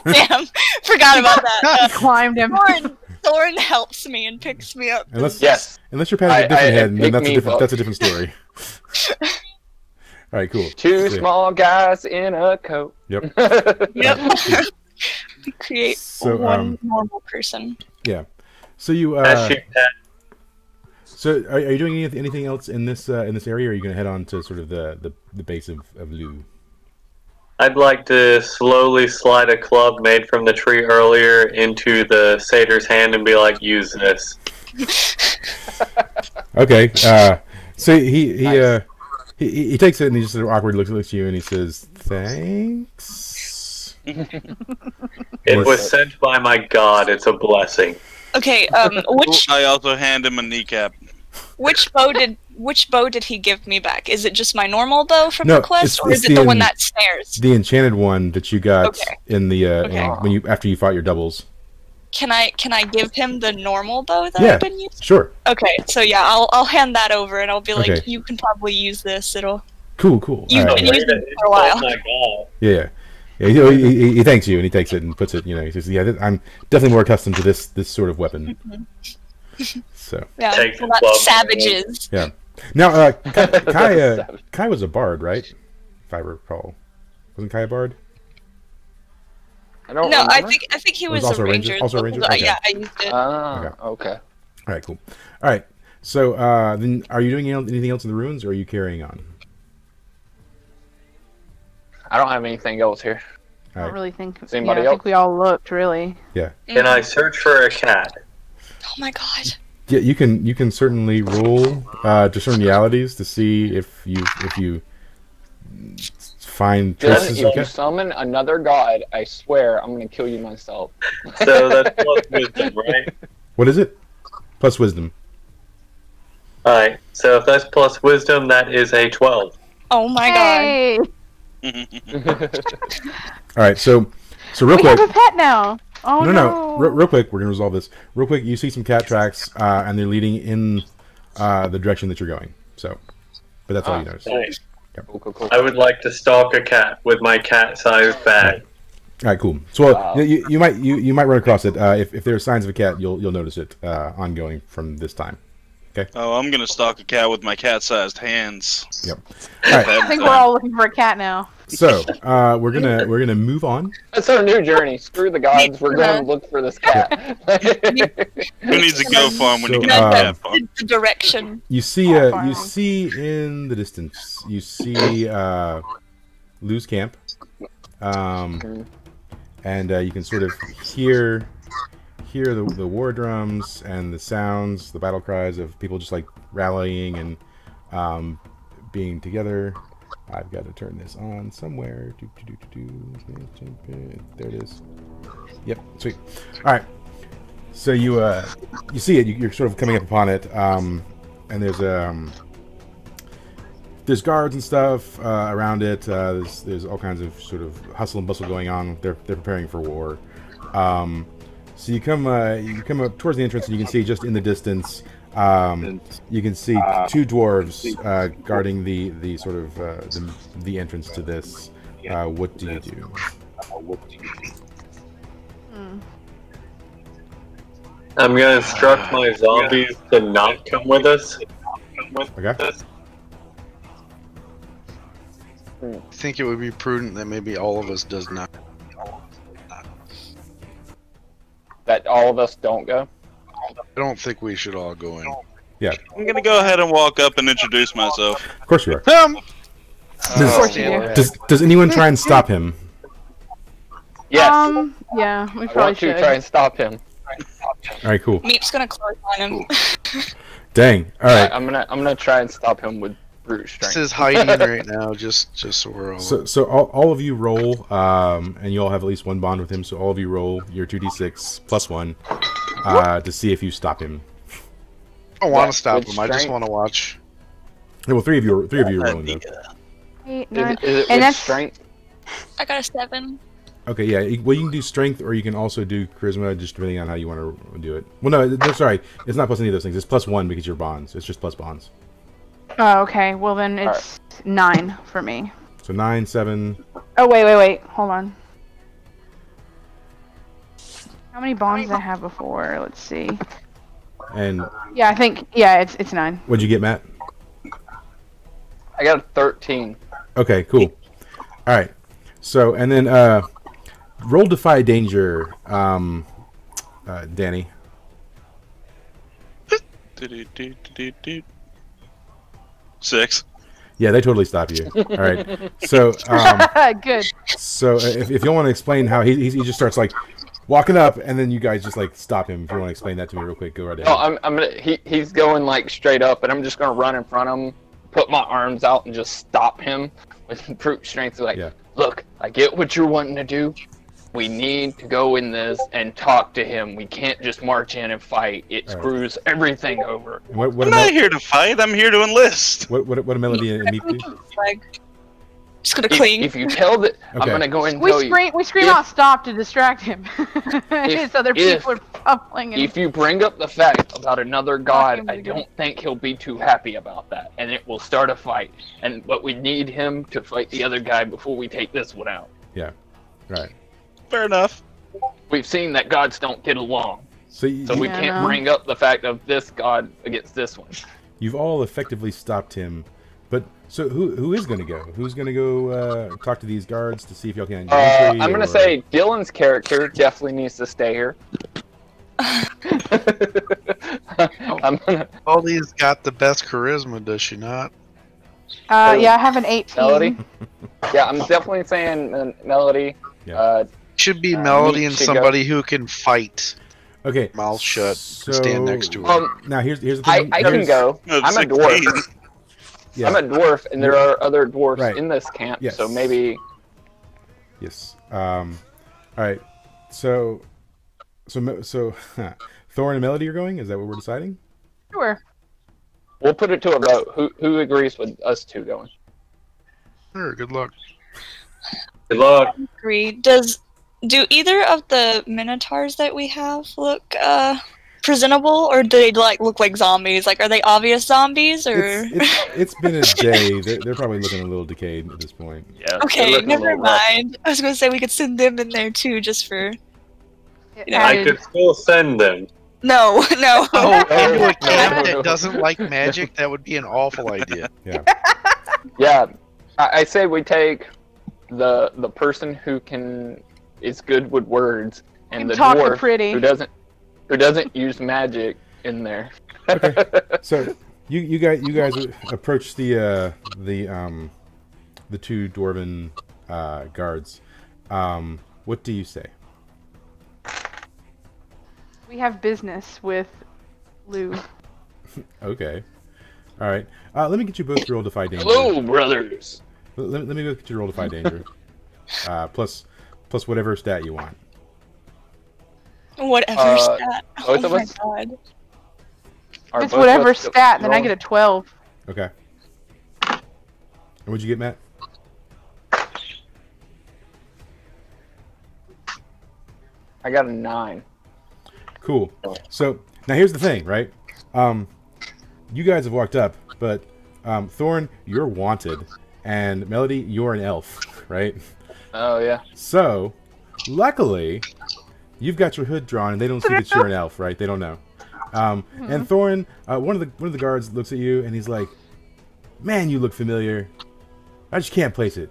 Damn, forgot about that. Climbed him. Thorn helps me and picks me up. Unless Yes. unless you're patting a different head, then pick me up. that's a different story. All right, cool. Two So- small guys in a coat. Yep. Yep. We create So, one normal person. Yeah. So you Shoot that. so are you doing anything else in this area, or are you going to head on to sort of the base of Lu? I'd like to slowly slide a club made from the tree earlier into the satyr's hand and be like, use this. Okay. So he Nice. he takes it and he just sort of awkwardly looks at you and he says, "Thanks." It was sent by my god. It's a blessing. Okay, which I also hand him a kneecap. which bow did he give me back? Is it just my normal bow from No, the quest, or it's is it the one the- that snares? The enchanted one that you got Okay. in the Okay. after you fought your doubles. Can I give him the normal bow that Yeah. I've been using? Sure. Okay, so yeah, I'll hand that over and I'll be like, Okay. you can probably use this. It'll Cool. You've All been right. using it for a while. Oh my god. Yeah. He thanks you and he takes it and puts it. He says, "Yeah, I'm definitely more accustomed to this sort of weapon." So Yeah, Take well, the club. that's savages. yeah. Now, Kai was a bard, right? If I recall, wasn't Kai a bard? I don't No, I remember. think he Was was also a a ranger? ranger. Also a ranger? Uh, Okay. Yeah, I used it. Ah, okay. All right, cool. All right. So then, are you doing anything else in the ruins, or are you carrying on? I don't have anything else here. I All don't right. really think. Does anybody I think we all looked really. Can I search for a cat? Oh my god. Yeah, you can certainly roll discern realities to see if you find Then traces if of you cat. summon another god, I swear I'm gonna kill you myself. So that's plus wisdom, right? What is it? Plus wisdom. Alright, so if that's plus wisdom, that is a 12. Oh my Hey, All right, so real we quick. have a pet now. Oh No. Real quick, we're gonna resolve this. Real quick, you see some cat tracks, and they're leading in the direction that you're going. So, but that's all you notice. All Nice. Cool. I would like to stalk a cat with my cat-sized bag. right, cool. So Wow. you might run across it. If there are signs of a cat, you'll notice it ongoing from this time. Oh, I'm gonna stalk a cat with my cat-sized hands. Yep. All right. I think we're all looking for a cat now. So we're gonna move on. That's our new journey. Screw the gods. We're going to look for this cat. Who needs a go farm when you So, can have a cat farm? The direction. You see Fine. you see in the distance. You see Lou's camp, and you can sort of hear the war drums and the sounds, the battle cries of people just like rallying and being together. I've got to turn this on somewhere. There it is. Yep, sweet. All right. So you see it. You're sort of coming up upon it, and there's guards and stuff around it. There's all kinds of sort of hustle and bustle going on. They're preparing for war. So you come up towards the entrance, and you can see just in the distance, you can see two dwarves guarding the sort of the entrance to this. What do you do? I'm gonna instruct my zombies to not come with us. Okay. I think it would be prudent that maybe all of us does not. That all of us don't go. I don't think we should all go in. I'm gonna go ahead and walk up and introduce myself. Of course you are. Of course you do. Does anyone try and stop him? Yes. Yeah, we I probably want to should. try and stop him. All right, cool. Meep's gonna close on him. Dang. All right. I'm gonna try and stop him with brute This strength. is hiding right now, just so we're all. So all of you roll, and you all have at least one bond with him. So all of you roll your 2d6 plus 1 to see if you stop him. I don't want Yeah, to stop with him. I just strength. want to watch. Yeah, well, three of you are rolling though. 8, Is, 9, is it and with that's strength? I got a 7. Okay, yeah. Well, you can do strength, or you can also do charisma, just depending on how you want to do it. Well, no, sorry, it's not plus any of those things. It's plus 1 because you're bonds. It's just plus bonds. Oh, okay. Well, then it's 9 for me. So 9, 7. Oh, wait. Hold on. How many bombs did I have before? Let's see. And Yeah, I think it's 9. what'd you get, Matt? I got a 13. Okay, cool. All right. So and then roll Defy Danger, Danny. Six. Yeah, they totally stop you. All right. So Good. so if you want to explain how he just starts like walking up, and then you guys just like stop him. If you want to explain that to me real quick, go right ahead. Oh, I'm gonna. He's going like straight up, and I'm just gonna run in front of him, put my arms out, and just stop him with brute strength. Like, Yeah. Look, I get what you're wanting to do. We need to go in this and talk to him. We can't just march in and fight. It screws everything over. What I'm not here to fight. I'm here to enlist. What a Melody and Meep do? Just gonna cling. If you tell that, I'm Okay. gonna go in and We tell scream out stop to distract him. His other people are pummeling him. If you bring up the fact about another god, him I to go. don't think he'll be too happy about that, and it will start a fight. But we need him to fight the other guy before we take this one out. Yeah. Right. Fair enough. We've seen that gods don't get along, So, so we Yeah, can't no. bring up the fact of this god against this one. you've all effectively stopped him, but so who is going to go? Who's going to go talk to these guards to see if y'all can? I'm gonna say Dylan's character definitely needs to stay here. I'm gonna Melody's got the best charisma, does she not? Yeah, I have an 18. Melody. Yeah, I'm definitely saying Melody. Yeah. Should be Melody and should go. somebody who can fight. Okay. Mouth shut. So, Stand next to her. Now here's the I thing. can Here's- go. No, I'm a 16. dwarf. Yeah. I'm a dwarf, and there are other dwarfs Right. in this camp. Yes. So maybe Yes. All right. So Thorn and Melody are going. Is that what we're deciding? Sure. we'll put it to a vote. Who agrees with us two going? Sure, good luck. Good luck. Agree. Do either of the minotaurs that we have look presentable, or do they look like zombies? Like, are they obvious zombies, or? It's been a day. They're probably looking a little decayed at this point. Yeah. Okay, never mind. I was gonna say we could send them in there too, just for. Yeah. I could still send them. No, no. Oh, into a No, camp no. that doesn't like magic? That would be an awful idea. Yeah. Yeah, I say we take the person who is good with words, and the Talk dwarf pretty. who doesn't use magic in there. Okay. So you guys approach the two dwarven guards. What do you say? We have business with Lou. Okay. All right. Let me get you both to roll Defy Danger. Hello, brothers. Let me go get you to roll Defy Danger. Plus whatever stat you want. Whatever stat. both Oh of my us? god. Are If it's both whatever of us stat, then I rolling? get a 12. Okay. And what'd you get, Matt? I got a 9. Cool. So now here's the thing, right? You guys have walked up, but Thorn, you're wanted, and Melody, you're an elf, right? Oh yeah. So, luckily, you've got your hood drawn, and they don't see that you're an elf, right? They don't know. And Thorn, one of the guards looks at you, and he's like, "Man, you look familiar. I just can't place it.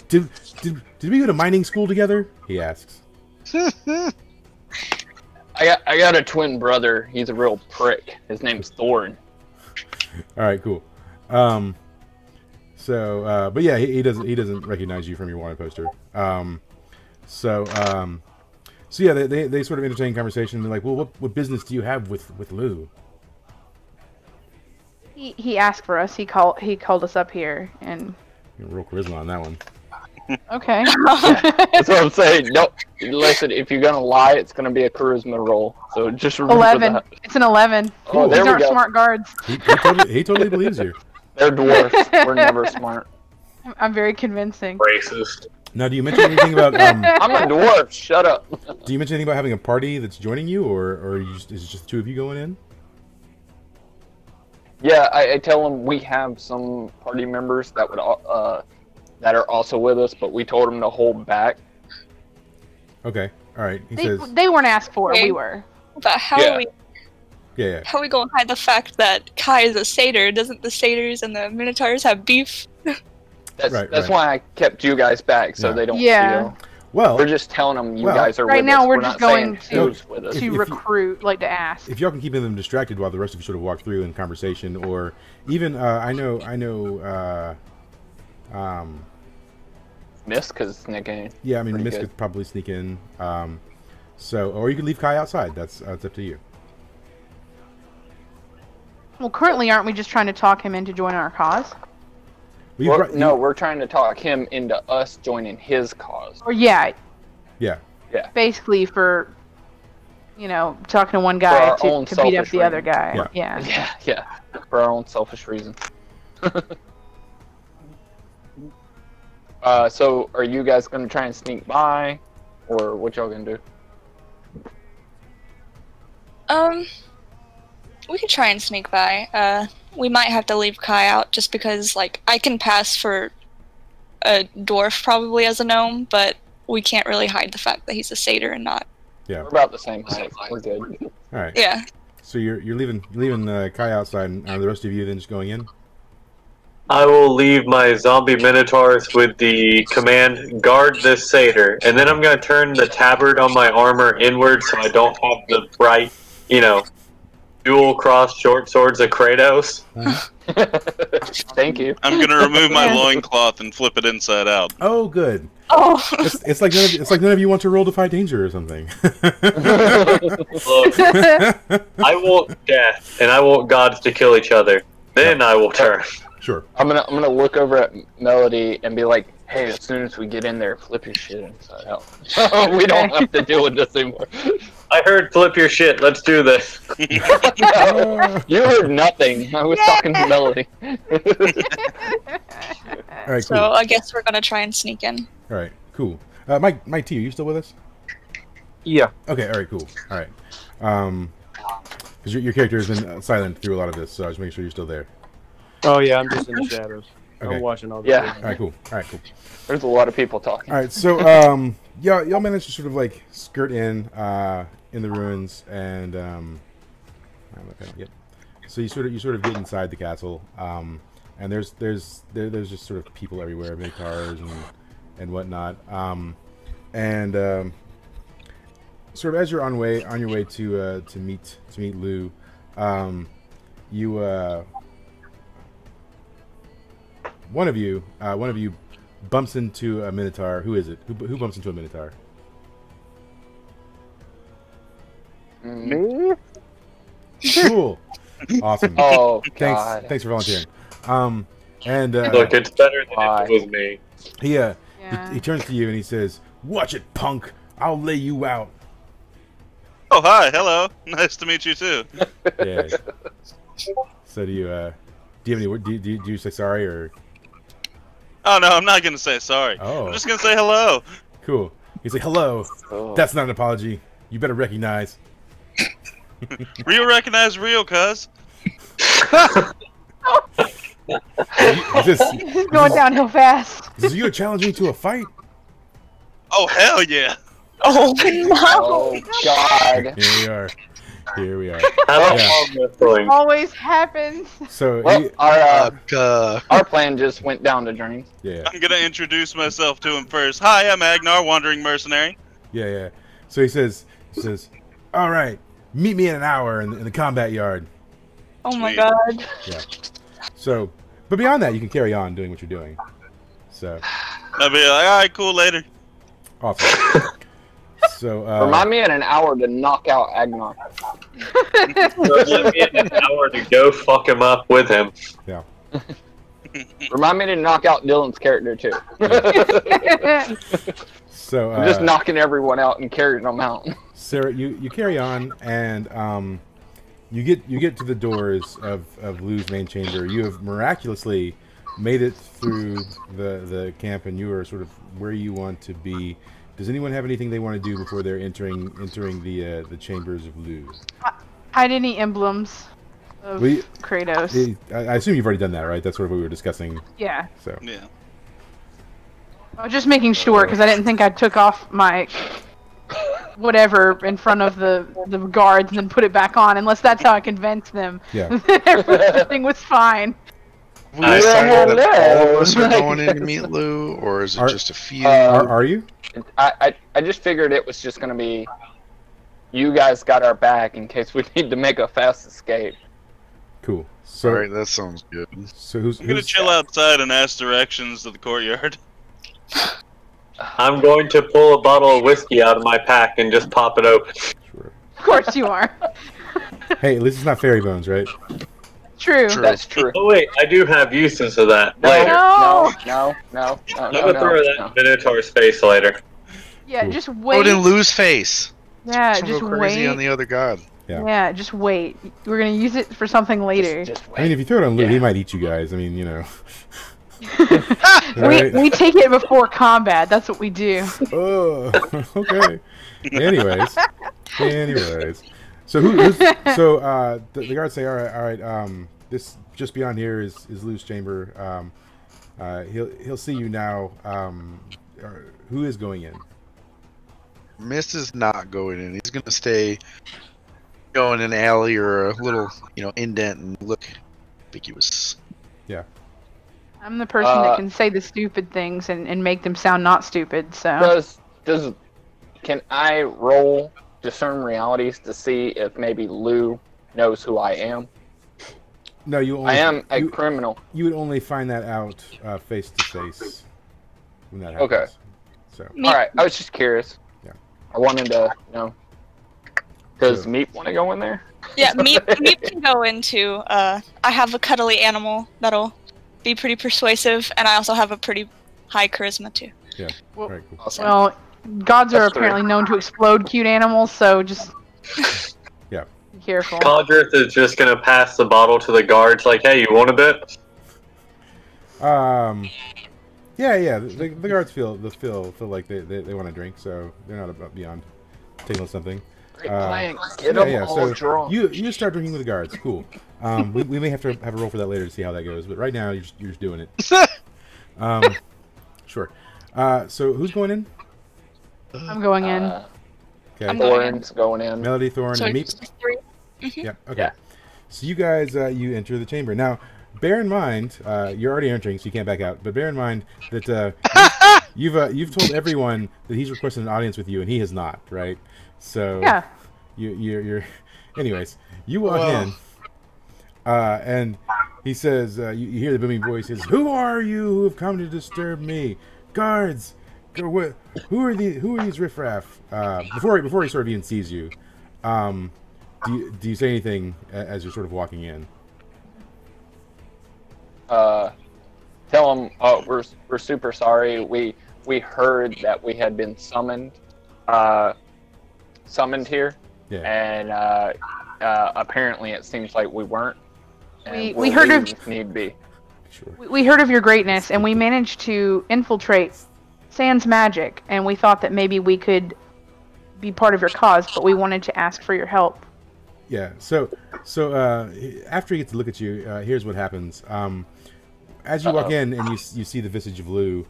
Did we go to mining school together?" He asks. I got a twin brother. He's a real prick. His name's Thorn. All right, cool. But yeah, he doesn't recognize you from your wanted poster. So yeah, they sort of entertain conversation. They're like, well, what business do you have with Lou? He asked for us. He called us up here, and Real charisma on that one. okay. That's what I'm saying. No, listen. If you're gonna lie, it's gonna be a charisma roll. So just remember 11. that. It's an 11. Oh, These there we aren't go. smart guards. He totally believes you. They're dwarfs. We're never smart. I'm very convincing. Racist. Now, do you mention anything about I'm a dwarf. Shut up. do you mention anything about having a party that's joining you, or is it just the two of you going in? Yeah, I tell them we have some party members that would that are also with us, but we told them to hold back. Okay. All right. He says. They weren't asked for. Okay. We were. But how Yeah. are we? Yeah. How are we gonna hide the fact that Kai is a satyr? Doesn't the satyrs and the minotaurs have beef? That's why I kept you guys back, so they don't feel. Well, we're just telling them you guys are right with now. us. We're not just going saying who's with us. to recruit, like to ask. If y'all can keep them distracted while the rest of you sort of walk through in conversation, or even I know. Misk could sneak in. Yeah, I mean, Pretty Misk good. could probably sneak in. So, or you could leave Kai outside. That's up to you. Well, currently, aren't we just trying to talk him into joining our cause? No, we're trying to talk him into us joining his cause. Or yeah. Yeah. Basically, for talking to one guy to beat up the other guy. Yeah. For our own selfish reasons. So, are you guys gonna try and sneak by, or what y'all gonna do? We could try and sneak by. We might have to leave Kai out just because, like, I can pass for a dwarf probably as a gnome, but we can't really hide the fact that he's a satyr and not. Yeah. We're about the same height. We're good. All right. Yeah. So you're leaving Kai outside, and are the rest of you then just going in? I will leave my zombie minotaurs with the command, guard this satyr, and then I'm going to turn the tabard on my armor inward so I don't have the bright, dual cross short swords of Kratos. Thank you. I'm going to remove my loincloth and flip it inside out. Oh, good. Oh. It's like none of you want to roll Defy danger or something. Look, I want death, and I want gods to kill each other. Then I will turn. Sure. I'm gonna look over at Melody and be like, "Hey, as soon as we get in there, flip your shit inside out. We don't have to deal with this anymore." I heard flip your shit. Let's do this. No, you heard nothing. I was talking to Melody. All right, cool. So I guess we're gonna try and sneak in. All right, cool. Mike T, are you still with us? Yeah. Okay. All right. Cool. All right. Because your character has been silent through a lot of this, so I was making sure you're still there. Oh yeah, I'm just in the shadows. Okay. I'm watching all this. Yeah. All right. Cool. All right. Cool. There's a lot of people talking. All right. So y'all managed to sort of like skirt in the ruins, and yep. So you sort of get inside the castle, and there's just sort of people everywhere, minotaurs and whatnot, and sort of as you're on your way to meet Lou, you one of you bumps into a minotaur. Who is it? Who bumps into a minotaur? Me? Cool. Awesome. Oh God. Thanks for volunteering. And Look, it's better than if it was me. He turns to you and he says, "Watch it, punk! I'll lay you out." Oh, hi, hello. Nice to meet you too. Yeah. So do you have any word? Do you say sorry or? Oh no, I'm not gonna say sorry. Oh. I'm just gonna say hello. Cool. He's like, "Hello." Oh. That's not an apology. You better recognize. Real recognize real, cuz. Is It's going downhill fast. you challenge me to a fight? Oh hell yeah. Oh no! Oh God. Here we are. How Yeah. long this going? Always happens. So Well, Uh, our plan just went down the drain. yeah. I'm gonna introduce myself to him first. Hi, I'm Agnar, wandering mercenary. Yeah. So he says, "All right, meet me in an hour in the combat yard." Oh my Sweet. god. Yeah. So, but beyond that, you can carry on doing what you're doing. So, I'll be like, alright, cool, later. awesome. So, Remind me in an hour to knock out Agnar. Give me an hour to go fuck him up with him. yeah. Remind me to knock out Dylan's character too. So, I'm just knocking everyone out and carrying them out. Sarah, you carry on, and you get to the doors of Lou's main chamber. You have miraculously made it through the camp, and you are sort of where you want to be. Does anyone have anything they want to do before they're entering the chambers of Lou? Hide any emblems of Kratos. I assume you've already done that, right? That's sort of what we were discussing. Yeah. So Yeah. I was just making sure because I didn't think I took off my whatever in front of the guards and then put it back on, unless that's how I convinced them. Yeah. that everything was fine. We decided that all of us are Like- going in to meet Lou, or is it just a few? Are you? I just figured it was just gonna be, you guys got our back in case we need to make a fast escape. Cool. So, Alright, that sounds good. so who's I'm gonna chill outside and ask directions to the courtyard. I'm going to pull a bottle of whiskey out of my pack and just pop it open. Sure. Of course you are. Hey, at least it's not fairy bones, right? True. That's true. Oh wait, I do have uses of that No, later. No. no. I'm gonna throw that in Minotaur's face later. Yeah, Cool. just Put wait. in Lou's face. Yeah, She'll just go crazy wait. on the other god. Yeah, just wait. We're gonna use it for something later. Just wait. I mean, if you throw it on Lou, Yeah. he might eat you guys. I mean, you know. we Right. we take it before combat. That's what we do. Oh, okay. Anyways. So the guards say, all right. This just beyond here is Lou's chamber. He'll see you now. Who is going in? Mist is not going in. He's gonna stay in an alley or a little, indent and look ambiguous. I'm the person that can say the stupid things and make them sound not stupid. So Can I roll discern realities to see if maybe Lou knows who I am? No, you only. I am a criminal. You would only find that out face to face when that happens. Okay. So All right, I was just curious. Yeah. I wanted to know. Does Meep want to go in there? Yeah, Meep can go into. I have a cuddly animal that'll be pretty persuasive, and I also have a pretty high charisma too. yeah. Well- All right, cool. Awesome. well, gods are That's apparently known to explode cute animals. So just Yeah. be careful. Caldrith is just gonna pass the bottle to the guards, like, "Hey, you want a bit?" Yeah. The guards feel like they want to drink, so they're not above beyond taking something. Great plan. Get Yeah, them yeah. all So drunk. you start drinking with the guards. Cool. We may have to have a roll for that later to see how that goes, but right now you're just doing it. Sure. So who's going in? I'm going in. Okay. I'm going in. Thorn's going in. Melody, Thorn, So and it's Meep. just 3. Yeah. Okay. Yeah. So you guys, you enter the chamber. Now, bear in mind, you're already entering, so you can't back out. But bear in mind that you've told everyone that he's requested an audience with you, and he has not, right? So Yeah. you're. Anyways, you walk in, and he says, you hear the booming voice. Says, "Who are you who have come to disturb me? Guards, who are these riffraff?" Before he sort of even sees you, do you say anything as you're sort of walking in? Tell them, we're super sorry. We heard that we had been summoned here, Yeah. and apparently it seems like we weren't. And We we'll heard leave of- if need be. Sure. We heard of your greatness, and we managed to infiltrate Sans magic, and we thought that maybe we could be part of your cause, but we wanted to ask for your help. Yeah. So after he gets to look at you, here's what happens. As you walk in and you see the visage of Lou,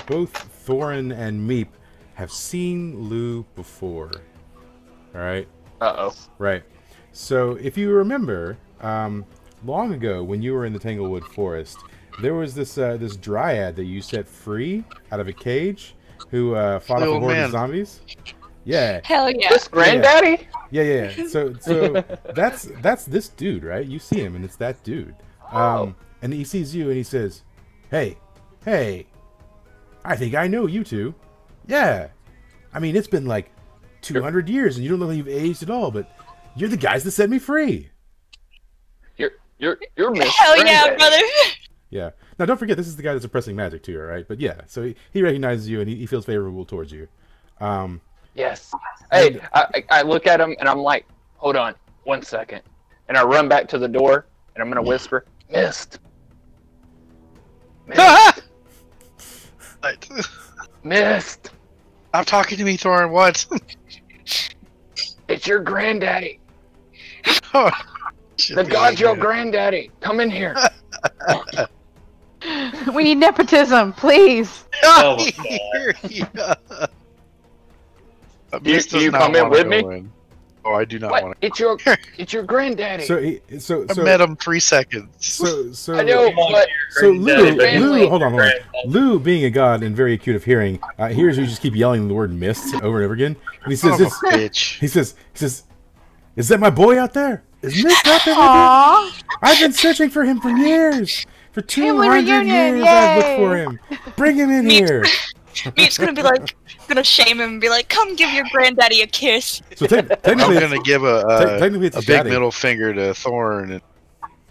both Thorin and Meep have seen Lou before. All right. Uh-oh. Right. So if you remember, long ago when you were in the Tanglewood Forest, there was this dryad that you set free out of a cage, who fought off a old horde man. of zombies. Yeah. Hell yeah. This granddaddy? Yeah. So that's this dude, right? You see him, and it's that dude. And he sees you, and he says, "Hey, I think I know you two. Yeah, I mean it's been like 200 years, and you don't look like you've aged at all, but you're the guys that set me free." You're Miss Hell yeah, Granddaddy. brother. Yeah. Now don't forget, this is the guy that's suppressing magic too, all right? But yeah, so he recognizes you, and he feels favorable towards you. Yes. Hey, I look at him and I'm like, hold on, 1 second. And I run back to the door and I'm gonna whisper, Mist. Mist. Stop talking to me, Thorin. What? It's your granddaddy. Oh, The god's your granddaddy. Come in here. We need nepotism, please. Oh my God. Yeah. Miss does you not come in wanna with me? go in. Oh, I do not What? want It's your granddaddy. So to. I met him 3 seconds. So I know, but So Lou, family. hold on. Lou, being a god and very acute of hearing, hears you just keep yelling the word "mist" over and over again, and he says, Son of a bitch. he says, "Is that my boy out there? Is Mist out there with you? Aww. I've been searching for him for years. For 200 reunion, years, I've looked yay! for him. Bring him in Me- here." Meat's gonna be like, gonna shame him and be like, "Come give your granddaddy a kiss." So I'm technically, gonna give technically it's a big daddy. middle finger to Thorn, and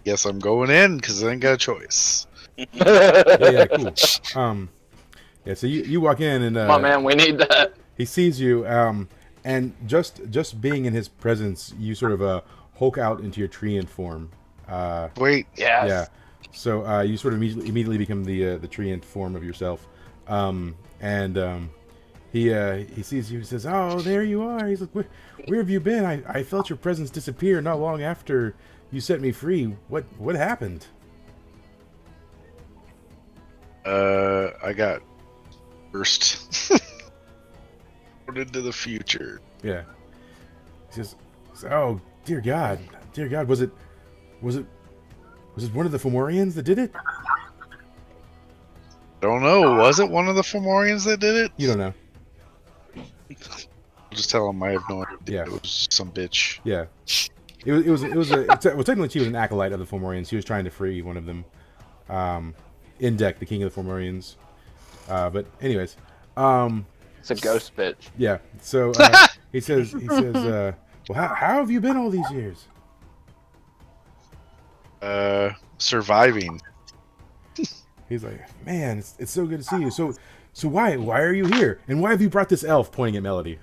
guess I'm going in because I ain't got a choice. Yeah, cool. Yeah. So you walk in and Come on, man, we need that. he sees you, and just being in his presence, you sort of hulk out into your treant form. Wait, Yes. Yeah. So you sort of immediately become the treant form of yourself, and he sees you. He says, "Oh, there you are." He's like, "Where have you been? I felt your presence disappear not long after you set me free. What happened?" I got burst into the future. Yeah. He says, "Oh, dear God, was it one of the Fomorians that did it?" Don't know. Was it one of the Fomorians that did it? You don't know. I'll just tell him I have no idea. Yeah. It was some bitch. Yeah. Well, technically she was an acolyte of the Fomorians. She was trying to free one of them. Indec, the king of the Fomorians. But anyways, It's a ghost bitch. yeah. So he says, well, how have you been all these years? Surviving. He's like, man, it's so good to see you. So why are you here? And why have you brought this elf? Pointing at Melody.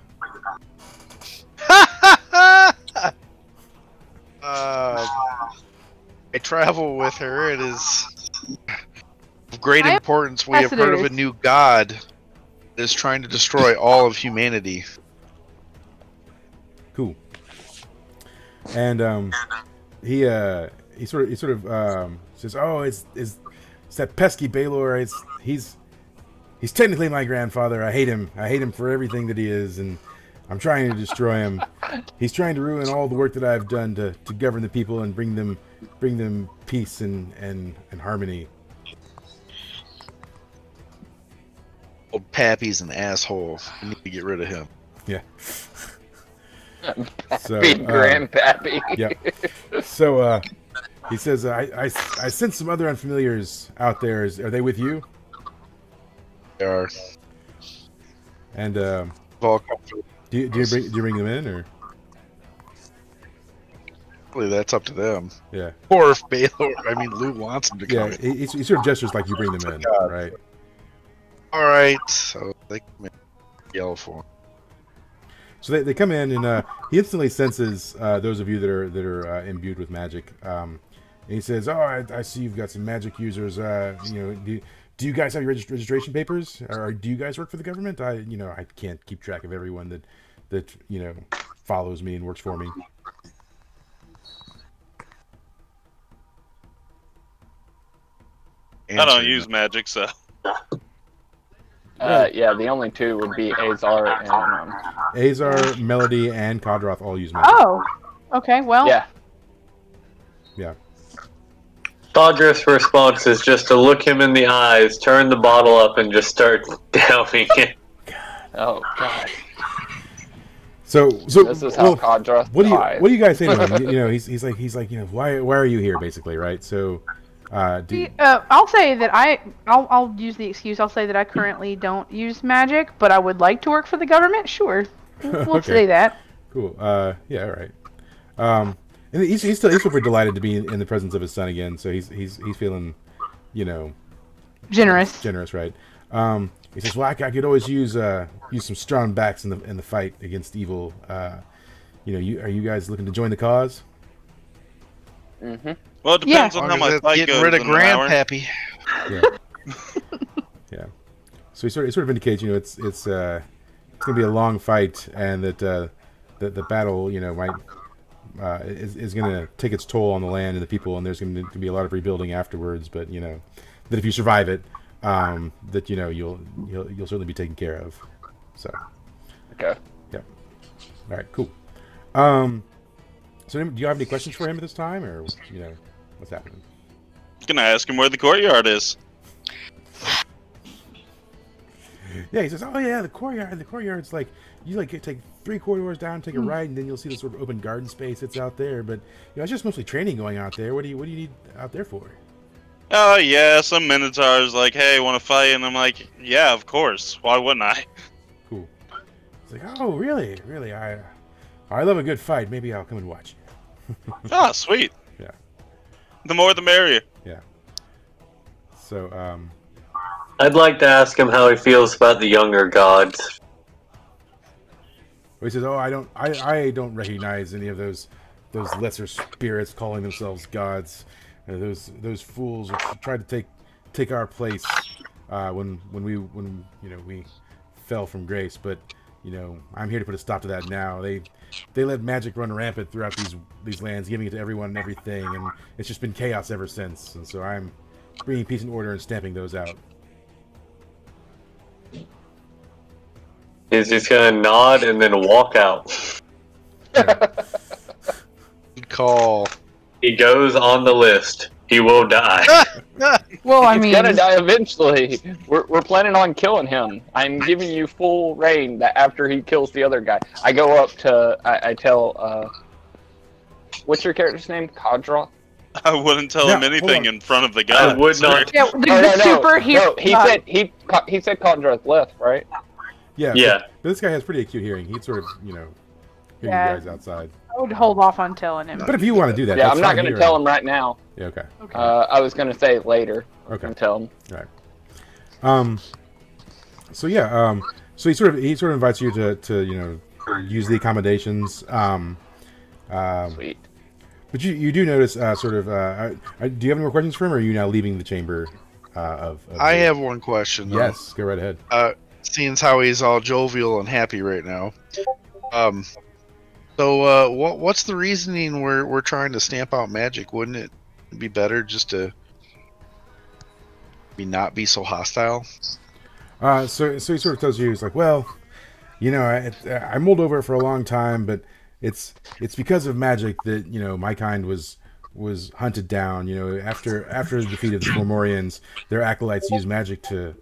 I travel with her. It is of great I am importance. We have heard of a ambassadors. new god that is trying to destroy all of humanity. Cool. And he sort of says, "Oh, it's that pesky Baylor. He's technically my grandfather. I hate him for everything that he is, and I'm trying to destroy him. He's trying to ruin all the work that I've done to govern the people and bring them peace and harmony." Old Pappy's an asshole. We need to get rid of him. Yeah. So, Big grandpappy. Yeah. So he says, I sense some other unfamiliars out there. Are they with you? They are And all come through. do you bring them in, or? Really, that's up to them. Yeah. Or if Baylor, Lou wants them to come Yeah. in. He sort of gestures like you bring them in, God. right? All right, so they come in. Yell for him. So they come in, and he instantly senses those of you that are imbued with magic. And he says, "Oh, I see you've got some magic users. Do you guys have your registration papers, or do you guys work for the government? I can't keep track of everyone that follows me and works for me." I don't Answer use magic, so Yeah, the only two would be Azar and Azar, Melody, and Kadroth all use magic. Oh, okay. Well, yeah. Yeah. Thodrith's response is just to look him in the eyes, turn the bottle up, and just start downing it. Oh god. So This is how Kadroth what dies. do you guys say to him? He's like why are you here, basically, right? So I'll say that I'll use the excuse. I'll say that I currently don't use magic, but I would like to work for the government. Sure, we'll Okay. say that. Cool. Yeah, all right. And he's still super delighted to be in the presence of his son again. So he's feeling, Generous. right? He says, "Well, I could always use some strong backs in the fight against evil. Are you guys looking to join the cause?" Mm-hmm. well, it depends As on long how as my it's fight getting goes rid of in an hour. Grandpappy. Yeah. Yeah. So he sort of indicates, it's going to be a long fight, and that the battle, might is going to take its toll on the land and the people, and there's going to be a lot of rebuilding afterwards. But that if you survive it, that you'll certainly be taken care of. So. Okay. Yeah. All right, cool. So do you have any questions for him at this time, or what's happening? Gonna ask him where the courtyard is. Yeah, he says, "Oh yeah, the courtyard. The courtyard's like you take 3 corridors down, take a right, and then you'll see this sort of open garden space that's out there. But it's just mostly training going out there. What do you need out there for?" Oh yeah, some minotaurs like, hey, want to fight? And I'm like, yeah, of course. Why wouldn't I? Cool. It's like, oh really? I love a good fight. Maybe I'll come and watch you. Ah, sweet. Yeah. The more, the merrier. Yeah. So, I'd like to ask him how he feels about the younger gods. he says, "Oh, I don't recognize any of those lesser spirits calling themselves gods. Those fools who tried to take our place when we fell from grace. But I'm here to put a stop to that now. They let magic run rampant throughout these lands, giving it to everyone and everything, and it's just been chaos ever since. And so I'm bringing peace and order and stamping those out." He's just gonna nod and then walk out. Yeah. Good call. He goes on the list. He will die. Well, I mean, He's gonna die eventually. We're planning on killing him. I'm giving you full reign that after he kills the other guy. I go up to, I tell, what's your character's name? Kadra? I wouldn't tell him anything in front of the guy. I would not. yeah, the superhero. No, he said Kadra's left, right? Yeah. Yeah. But this guy has pretty acute hearing. He'd sort of hear you Yeah. guys outside. I would hold off on telling him. But if you want to do that, Yeah, that's I'm not fine gonna here. tell him right now. Yeah. Okay. I was gonna say it later. Okay. And tell him. Right. So yeah. So he sort of invites you to use the accommodations. Sweet. But you do notice do you have any more questions for him, or are you now leaving the chamber? I have one question. Though. Yes. Go right ahead. Seeing as how he's all jovial and happy right now. So what's the reasoning we're trying to stamp out magic? Wouldn't it be better just to not be so hostile? So he sort of tells you, he's like, well, I mulled over it for a long time, but it's because of magic that my kind was hunted down. After the defeat of the Fomorians, their acolytes used magic to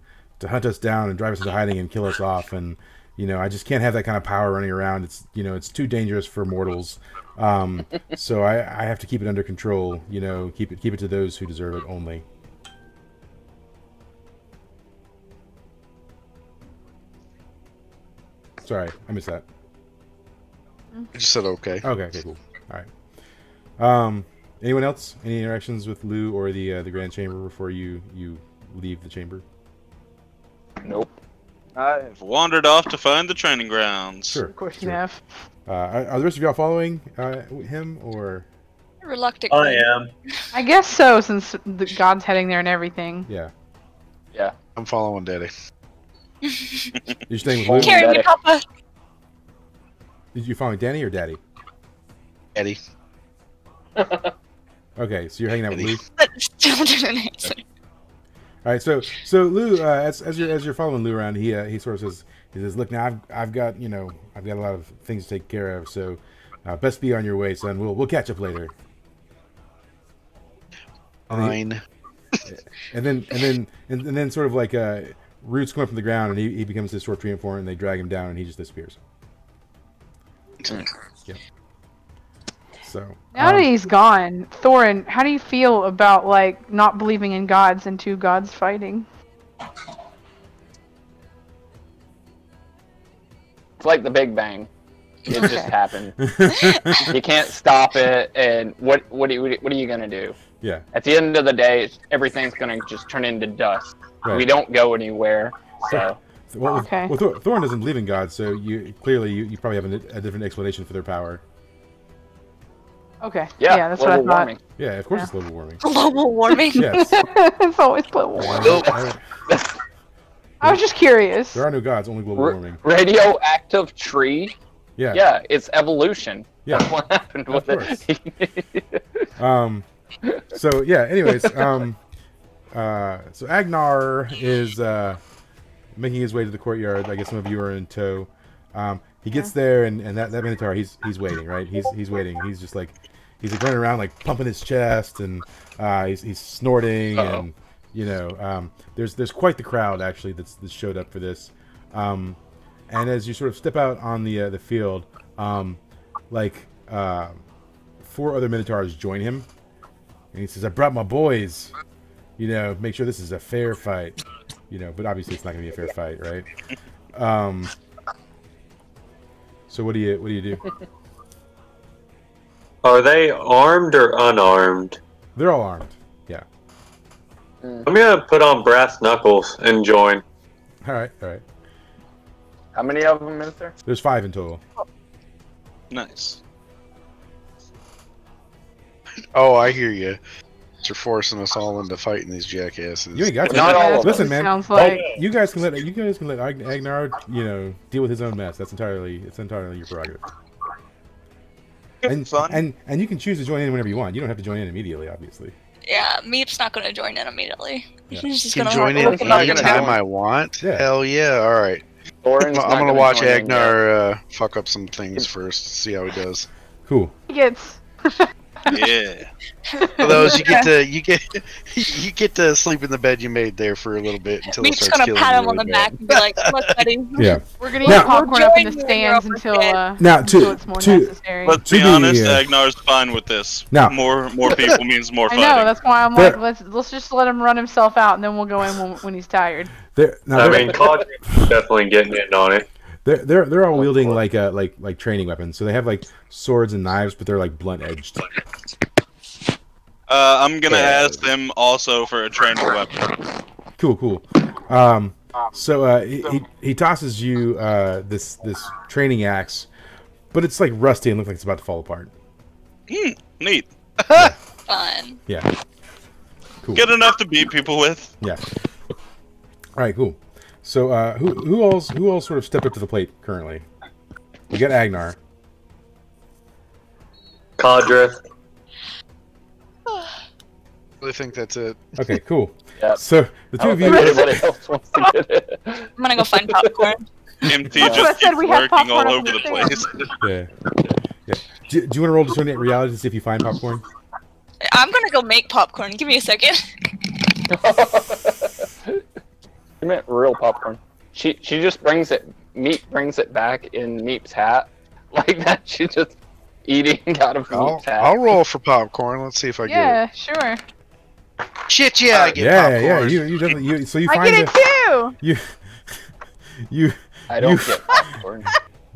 hunt us down and drive us into hiding and kill us off, and I just can't have that kind of power running around. It's too dangerous for mortals. So I have to keep it under control. Keep it to those who deserve it only. Sorry, I missed that. I just said okay. Okay, cool. All right. Anyone else? Any interactions with Lou or the Grand Chamber before you leave the chamber? Nope. I've wandered off to find the training grounds. Sure. Of course you have. Are the rest of y'all following him, or? Reluctantly. I am. I guess so, since the god's heading there and everything. Yeah. Yeah. I'm following Daddy. You're staying with Lou? Carry me, Papa. Did you following Danny or Daddy? Daddy. Okay, so you're hanging out with Lou. But still didn't answer. All right, so Lou, as you're following Lou around, he sort of says, look, now I've got a lot of things to take care of, so best be on your way, son. We'll catch up later. Fine. And then sort of like roots come up from the ground, and he becomes this short tree for him, and they drag him down, and he just disappears. Yeah. So Now that he's gone, Thorin, how do you feel about not believing in gods and two gods fighting? It's like the Big Bang. It just happened. You can't stop it, and what are you gonna do? Yeah. At the end of the day, everything's gonna just turn into dust. Right. We don't go anywhere. So Okay. Well, Thorin doesn't believe in God, so you probably have a different explanation for their power. Okay. yeah, That's what I global thought. warming. Yeah, of course it's global warming. Global warming. Yes. It's always global warming. I was just curious. There are no gods, only global warming. Radioactive tree. Yeah. Yeah, it's evolution. Yeah. That's what happened with Of it. So yeah. Anyways, so Agnar is making his way to the courtyard. I guess some of you are in tow. He gets there, and that Minotaur, he's waiting, right? He's waiting. He's just like he's like running around like pumping his chest, and he's snorting, and you know, there's quite the crowd actually that showed up for this. And as you sort of step out on the field, like 4 other Minotaurs join him, and he says, "I brought my boys. You know, make sure this is a fair fight. You know, but obviously it's not going to be a fair fight, right?" So what do you do? Are they armed or unarmed? They're all armed. Yeah. I'm gonna put on brass knuckles and join. All right. All right. How many of them is there? There's 5 in total. Nice. Oh, I hear you. You're forcing us all into fighting these jackasses. You ain't got to. Not all of Listen, them. man. Sounds like You guys can let Agnar, you know, deal with his own mess. It's entirely your prerogative. Fun. And you can choose to join in whenever you want. You don't have to join in immediately, obviously. Yeah, Meep's not going to join in immediately. Yeah. He's just Can going to join in look at anytime Agnar. I want. Yeah. Hell yeah! All right. Thorin's I'm not gonna watch join in yet. Agnar fuck up some things first. See how he does. Cool. he gets. Yeah. For those you get to sleep in the bed you made there for a little bit until it Meep's starts going to killing pat you him on the really back bad. and be like, "Look, buddy." Yeah. We're gonna eat Now- popcorn up in the Join you stands when until you're over Now, until it's more necessary. Let's To be be, honest, uh, Agnar's fine with this. Now- More people means more I fighting. know. That's why I'm There- like, let's just let him run himself out, and then we'll go in when he's tired. Now, I mean, Caudron's definitely getting in on it. they're all wielding like training weapons. So they have like swords and knives, but they're like blunt edged. I'm gonna ask them also for a training weapon. Cool. So he tosses you this training axe, but it's like rusty and looks like it's about to fall apart. Neat. Fun. Yeah. Cool. Good enough to beat people with. Yeah. All right. Cool. So who all sort of stepped up to the plate currently? We got Agnar. Cadre. I think that's it. Okay. Cool. Yeah. So the I two don't of you. think anybody else wants to get it. I'm going to go find popcorn. MT That's what I just said, keeps we have working all popcorn over up the in the place. Yeah. Do you want to roll discernment reality to see if you find popcorn? I'm going to go make popcorn. Give me a second. You meant real popcorn. She just brings it. Meep brings it back in Meep's hat, like that. She's just eating out of Meep's hat. I'll roll for popcorn. Let's see if I get Yeah, sure. it. Shit, yeah, I get Yeah. popcorn. You definitely. So you I find get it too. you I don't get popcorn.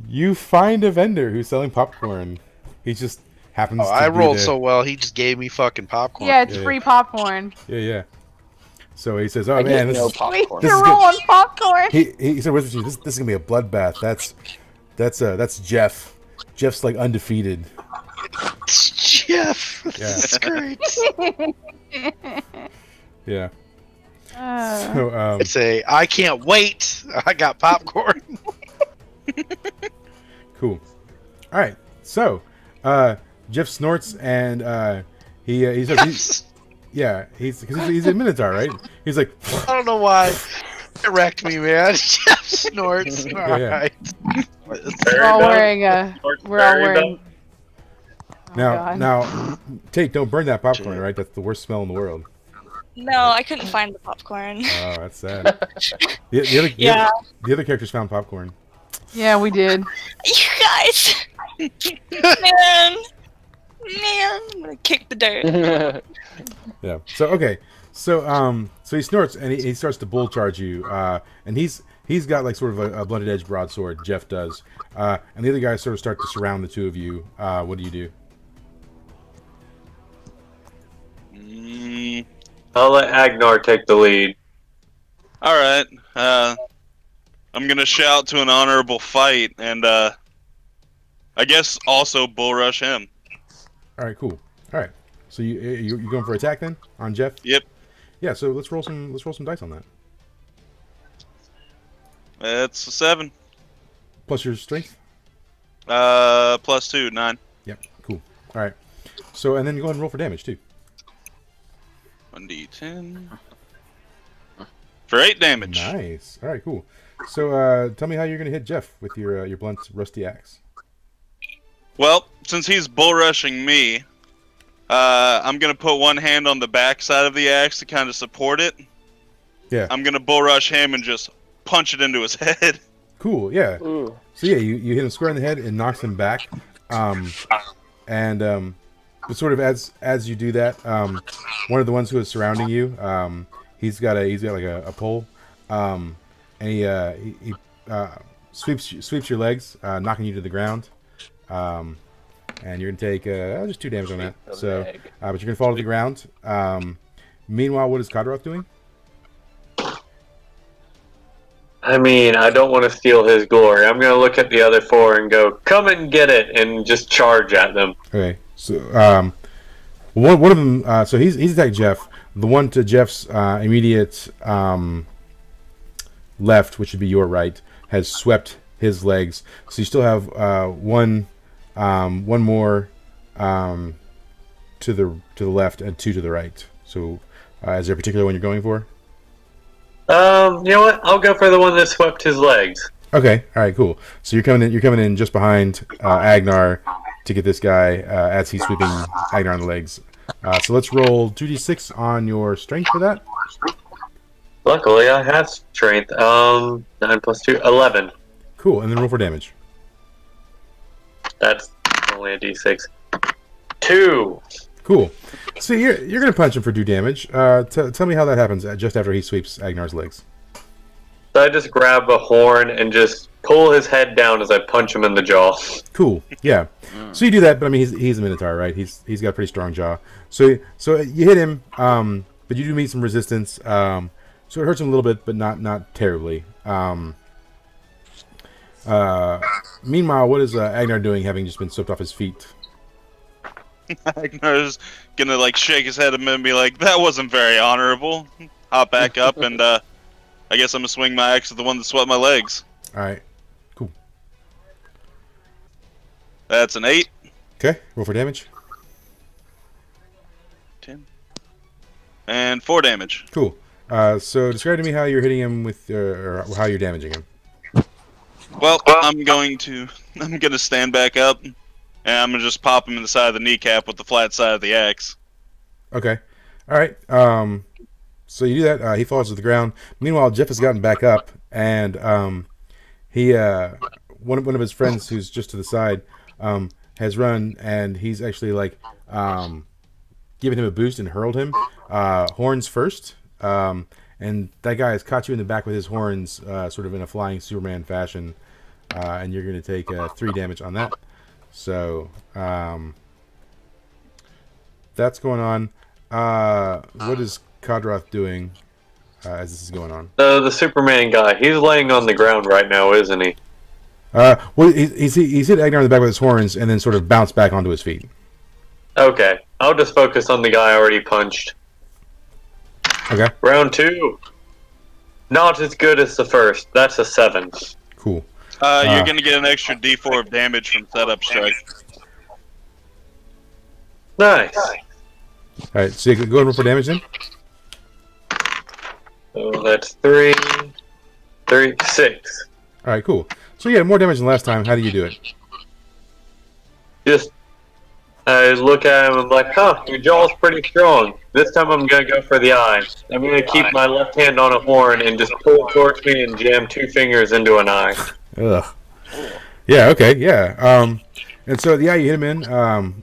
you find a vendor who's selling popcorn. He just happens Oh, to I be rolled there. so well. He just gave me fucking popcorn. Yeah, it's Yeah. free popcorn. Yeah. So he says, "Oh I man, get this no is." popcorn. This You're is good. rolling popcorn. He said, "Wizardry, this is gonna be a bloodbath. That's Jeff. Jeff's like undefeated." Jeff. Yeah. That's great. Yeah. Uh, So I'd say, I can't wait. I got popcorn. cool. All right. So Jeff snorts and he says, he's a Minotaur, right? He's like, I don't know why. It wrecked me, man. Jeff snorts. Yeah. Alright. we're all wearing Oh, God. now, Tate, don't burn that popcorn, right? That's the worst smell in the world. No, I couldn't find the popcorn. Oh, that's sad. The other characters found popcorn. Yeah, we did. You guys! Man! I'm gonna kick the dirt. Yeah. So okay. So he snorts and he starts to bull charge you. And he's got like sort of a blunted edge broadsword. Jeff does. And the other guys sort of start to surround the two of you. What do you do? I'll let Agnar take the lead. Alright. I'm gonna shout to an honorable fight and I guess also bull rush him. All right. Cool. All right. So you going for attack then on Jeff? Yep. Yeah. So let's roll some dice on that. It's a 7. Plus your strength. +2, 9. Yep. Cool. All right. So and then go ahead and roll for damage too. 1d10. For 8 damage. Nice. All right, cool. So tell me how you're going to hit Jeff with your blunt, rusty axe. Well, since he's bull rushing me, I'm going to put one hand on the back side of the axe to kind of support it. Yeah. I'm going to bull rush him and just punch it into his head. Cool, yeah. Ooh. So yeah, you hit him square in the head and knocks him back. But sort of as you do that, one of the ones who is surrounding you, he's got like a pole, and he sweeps your legs, knocking you to the ground, and you're gonna take just 2 damage on that. So, but you're gonna fall to the ground. Meanwhile, what is Kodroth doing? I mean, I don't want to steal his glory. I'm going to look at the other 4 and go, come and get it, and just charge at them. Okay, so one of them, so he's attacked Jeff. The one to Jeff's immediate left, which would be your right, has swept his legs. So you still have one more to the left and 2 to the right. So is there a particular one you're going for? You know what? I'll go for the one that swept his legs. Okay. All right. Cool. So you're coming in just behind Agnar to get this guy as he's sweeping Agnar on the legs. So let's roll 2d6 on your strength for that. Luckily, I have strength. 9 plus 2, 11. Cool. And then roll for damage. That's only a d6. 2. Cool. So you're gonna punch him for 2 damage. Tell me how that happens just after he sweeps Agnar's legs. So I just grab a horn and just pull his head down as I punch him in the jaw. Cool. Yeah. So you do that, but I mean he's a Minotaur, right? He's got a pretty strong jaw. So you hit him, but you do meet some resistance. So it hurts him a little bit, but not terribly. Meanwhile, what is Agnar doing, having just been swept off his feet? Agnar's gonna like shake his head and be like, "That wasn't very honorable." Hop back up and I guess I'm gonna swing my axe at the one that swept my legs. All right, cool. That's an 8. Okay, roll for damage. 10. And 4 damage. Cool. So describe to me how you're hitting him with, or how you're damaging him. Well, I'm gonna stand back up. And I'm gonna just pop him in the side of the kneecap with the flat side of the axe. Okay. All right. So you do that. He falls to the ground. Meanwhile, Jeff has gotten back up, and he one of his friends who's just to the side has run, and he's actually like given him a boost and hurled him horns first. And that guy has caught you in the back with his horns, sort of in a flying Superman fashion, and you're going to take 3 damage on that. So, that's going on. What is Kodroth doing as this is going on? The Superman guy, he's laying on the ground right now, isn't he? Well, he's hit Agnar in the back with his horns and then sort of bounced back onto his feet. Okay, I'll just focus on the guy I already punched. Okay. Round 2. Not as good as the first. That's a 7. Cool. You're gonna get an extra D4 of damage from setup strike. Nice. Alright, so you can go ahead and roll for damage then? So that's 6. Alright, cool. So you had more damage than last time. How do you do it? Just, I look at him and I'm like, huh, your jaw's pretty strong. This time I'm gonna go for the eye. I'm gonna keep my left hand on a horn and just pull towards me and jam 2 fingers into an eye. Ugh. Yeah, okay, yeah. And so the eye you hit him in,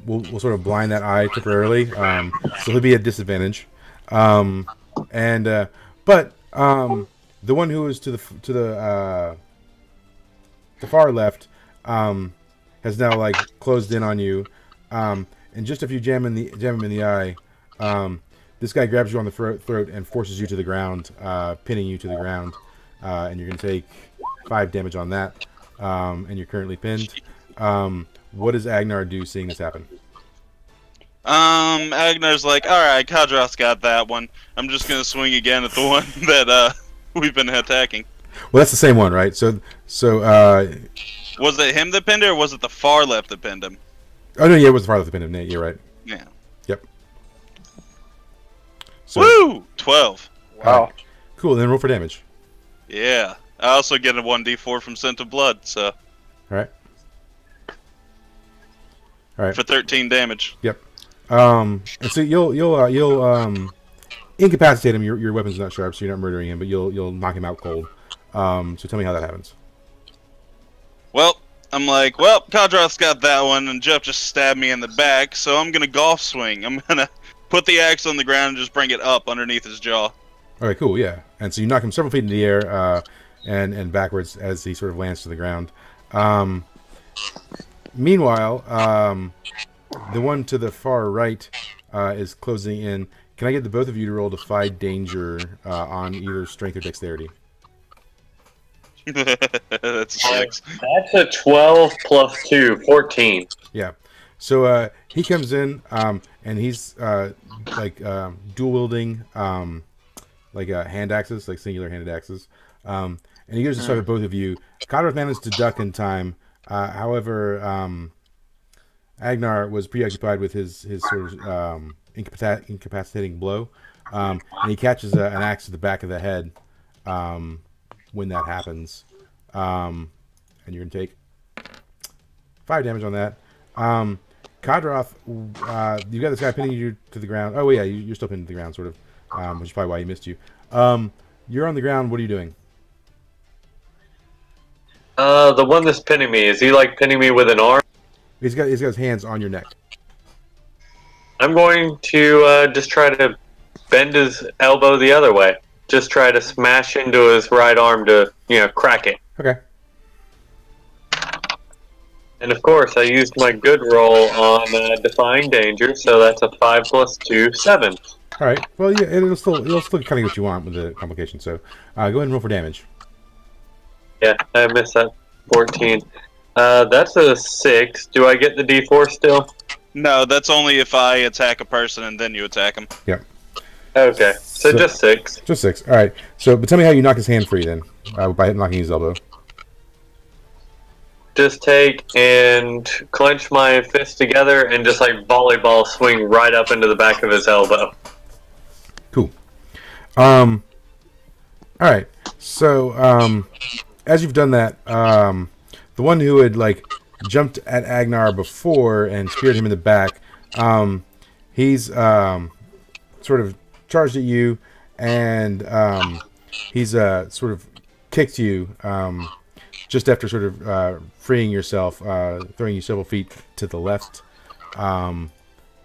we'll sort of blind that eye temporarily. So he'll be at disadvantage. But the one who is to the far left has now like closed in on you. And just if you jam him in the eye, this guy grabs you on the throat and forces you to the ground, pinning you to the ground. And you're going to take 5 damage on that, and you're currently pinned. What does Agnar do seeing this happen? Agnar's like, alright, Kodroth's got that one. I'm just going to swing again at the one that we've been attacking. Well, that's the same one, right? So was it him that pinned him, or was it the far left that pinned him? Oh, no, yeah, it was the far left that pinned him, Nate. You're right. Yeah. Yep. So, Woo! 12. Wow. Cool. Then roll for damage. Yeah. I also get a 1d4 from Scent of Blood, so. All right. All right. For 13 damage. Yep. And so you'll incapacitate him. Your weapon's not sharp, so you're not murdering him, but you'll knock him out cold. So tell me how that happens. Well, I'm like, well, Kadroth's got that one, and Jeff just stabbed me in the back, so I'm gonna golf swing. I'm gonna put the axe on the ground and just bring it up underneath his jaw. All right, cool, yeah. And so you knock him several feet into the air, and backwards as he sort of lands to the ground. Meanwhile, the one to the far right is closing in. Can I get the both of you to roll Defy Danger on either Strength or Dexterity? That's a 6. That's a 12 plus 2, 14. Yeah. So he comes in, and he's dual wielding hand axes, like singular handed axes. And he goes to strike at both of you. Codworth managed to duck in time. However, Agnar was preoccupied with his sort of incapacitating blow, and he catches an axe to the back of the head when that happens. And you're going to take 5 damage on that. Kadroth, you got this guy pinning you to the ground. Oh, yeah, you're still pinned to the ground, sort of, which is probably why he missed you. You're on the ground. What are you doing? The one that's pinning me, is he like pinning me with an arm? He's got his hands on your neck. I'm going to just try to bend his elbow the other way. Just try to smash into his right arm to, crack it. Okay. And of course, I used my good roll on Defying Danger, so that's a 5 plus 2, 7. All right. Well, yeah, it'll still kind of get what you want with the complication. So, go ahead and roll for damage. Yeah, I missed that. 14. That's a 6. Do I get the D4 still? No, that's only if I attack a person and then you attack him. Yep. Okay, so just 6. Just 6. All right. So, but tell me how you knock his hand free then, by knocking his elbow. Just take and clench my fists together and just like volleyball swing right up into the back of his elbow. Cool. All right. So, as you've done that, the one who had jumped at Agnar before and speared him in the back, he's sort of charged at you, and he's sort of kicked you just after sort of freeing yourself, throwing you several feet to the left, and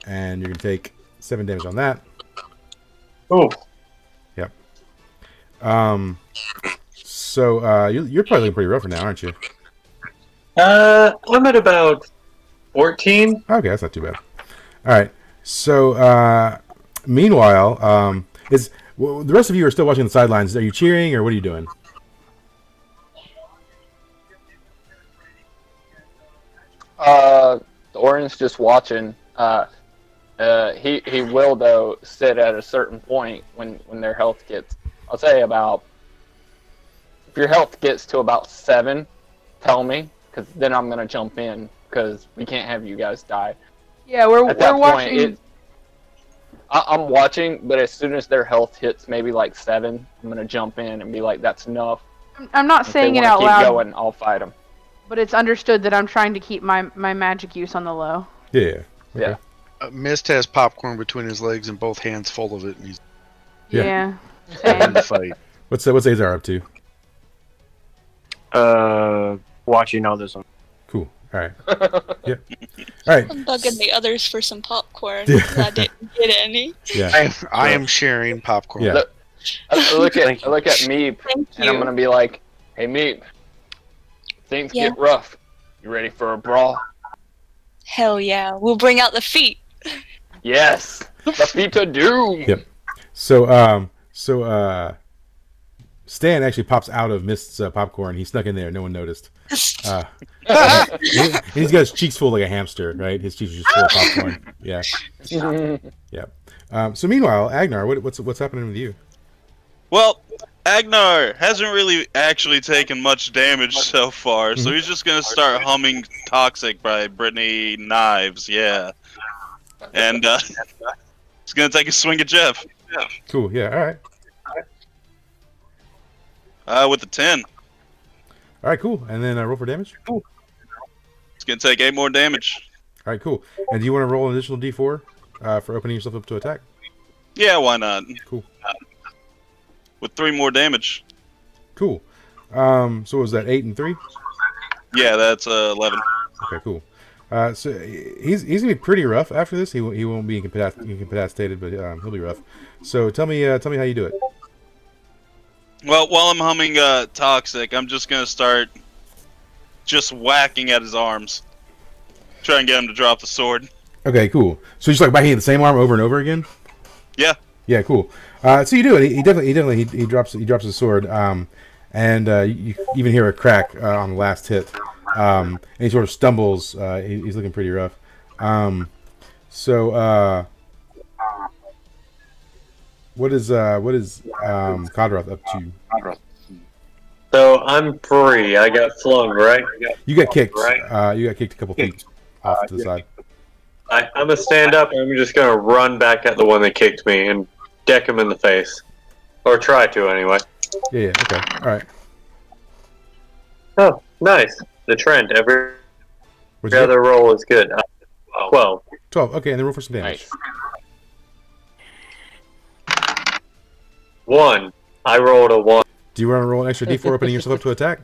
you're going to take 7 damage on that. Oh. Yep. So you're probably looking pretty rough for now, aren't you? I'm at about 14. Okay, that's not too bad. All right. So meanwhile, the rest of you are still watching the sidelines. Are you cheering or what are you doing? Orin's just watching. He will though sit at a certain point when their health gets. I'll say about. If your health gets to about 7, tell me, because then I'm gonna jump in because we can't have you guys die. Yeah, we're watching. I'm watching, but as soon as their health hits maybe like 7, I'm gonna jump in and be like, "That's enough." I'm not saying it out keep loud. Going, I'll fight them. But it's understood that I'm trying to keep my magic use on the low. Yeah. Okay. Yeah. Mist has popcorn between his legs and both hands full of it. And he's Yeah. in the fight. What's Azar up to? Watching all this one. Cool. All right. Yep. All right. I'm bugging the others for some popcorn. I didn't get any. Yeah. I am sharing popcorn. Yeah. I look at Meep, Thank and I'm you. gonna be like, "Hey Meep, things Yeah. get rough. You ready for a brawl?" Hell yeah. We'll bring out the feet. Yes, the feet of doom. Yep. So Stan actually pops out of Mist's popcorn. He snuck in there. No one noticed. He's got his cheeks full like a hamster, right? His cheeks are just full of popcorn. Yeah. Yeah. So meanwhile, Agnar, what's happening with you? Well, Agnar hasn't really actually taken much damage so far, so he's just gonna start humming "Toxic" by Brittany Knives, yeah. And he's gonna take a swing at Jeff. Cool. Yeah. All right. With the 10. All right, cool. And then roll for damage. Cool. It's gonna take 8 more damage. All right, cool. And do you want to roll an additional D4 for opening yourself up to attack? Yeah, why not? Cool. With 3 more damage. Cool. So was that 8 and 3? Yeah, that's 11. Okay, cool. So he's gonna be pretty rough after this. He won't be incapacitated, but he'll be rough. So tell me how you do it. Well, while I'm humming Toxic, I'm just gonna start just whacking at his arms. Try and get him to drop the sword. Okay, cool. So you're just like whacking at the same arm over and over again? Yeah. Yeah, cool. So you do it. He definitely drops the sword. And you even hear a crack on the last hit. And he sort of stumbles. He's looking pretty rough. What is Kodroth up to? So I'm free. I got flung, right? You got kicked. You got kicked a couple feet off to the side. I'm gonna stand up and I'm just gonna run back at the one that kicked me and deck him in the face, or try to anyway. Yeah. Okay. All right. Oh, nice. The trend. Every other roll is good. 12. 12. Okay, and then roll for some damage. Nice. 1. I rolled a 1. Do you want to roll an extra D4 opening yourself up to attack?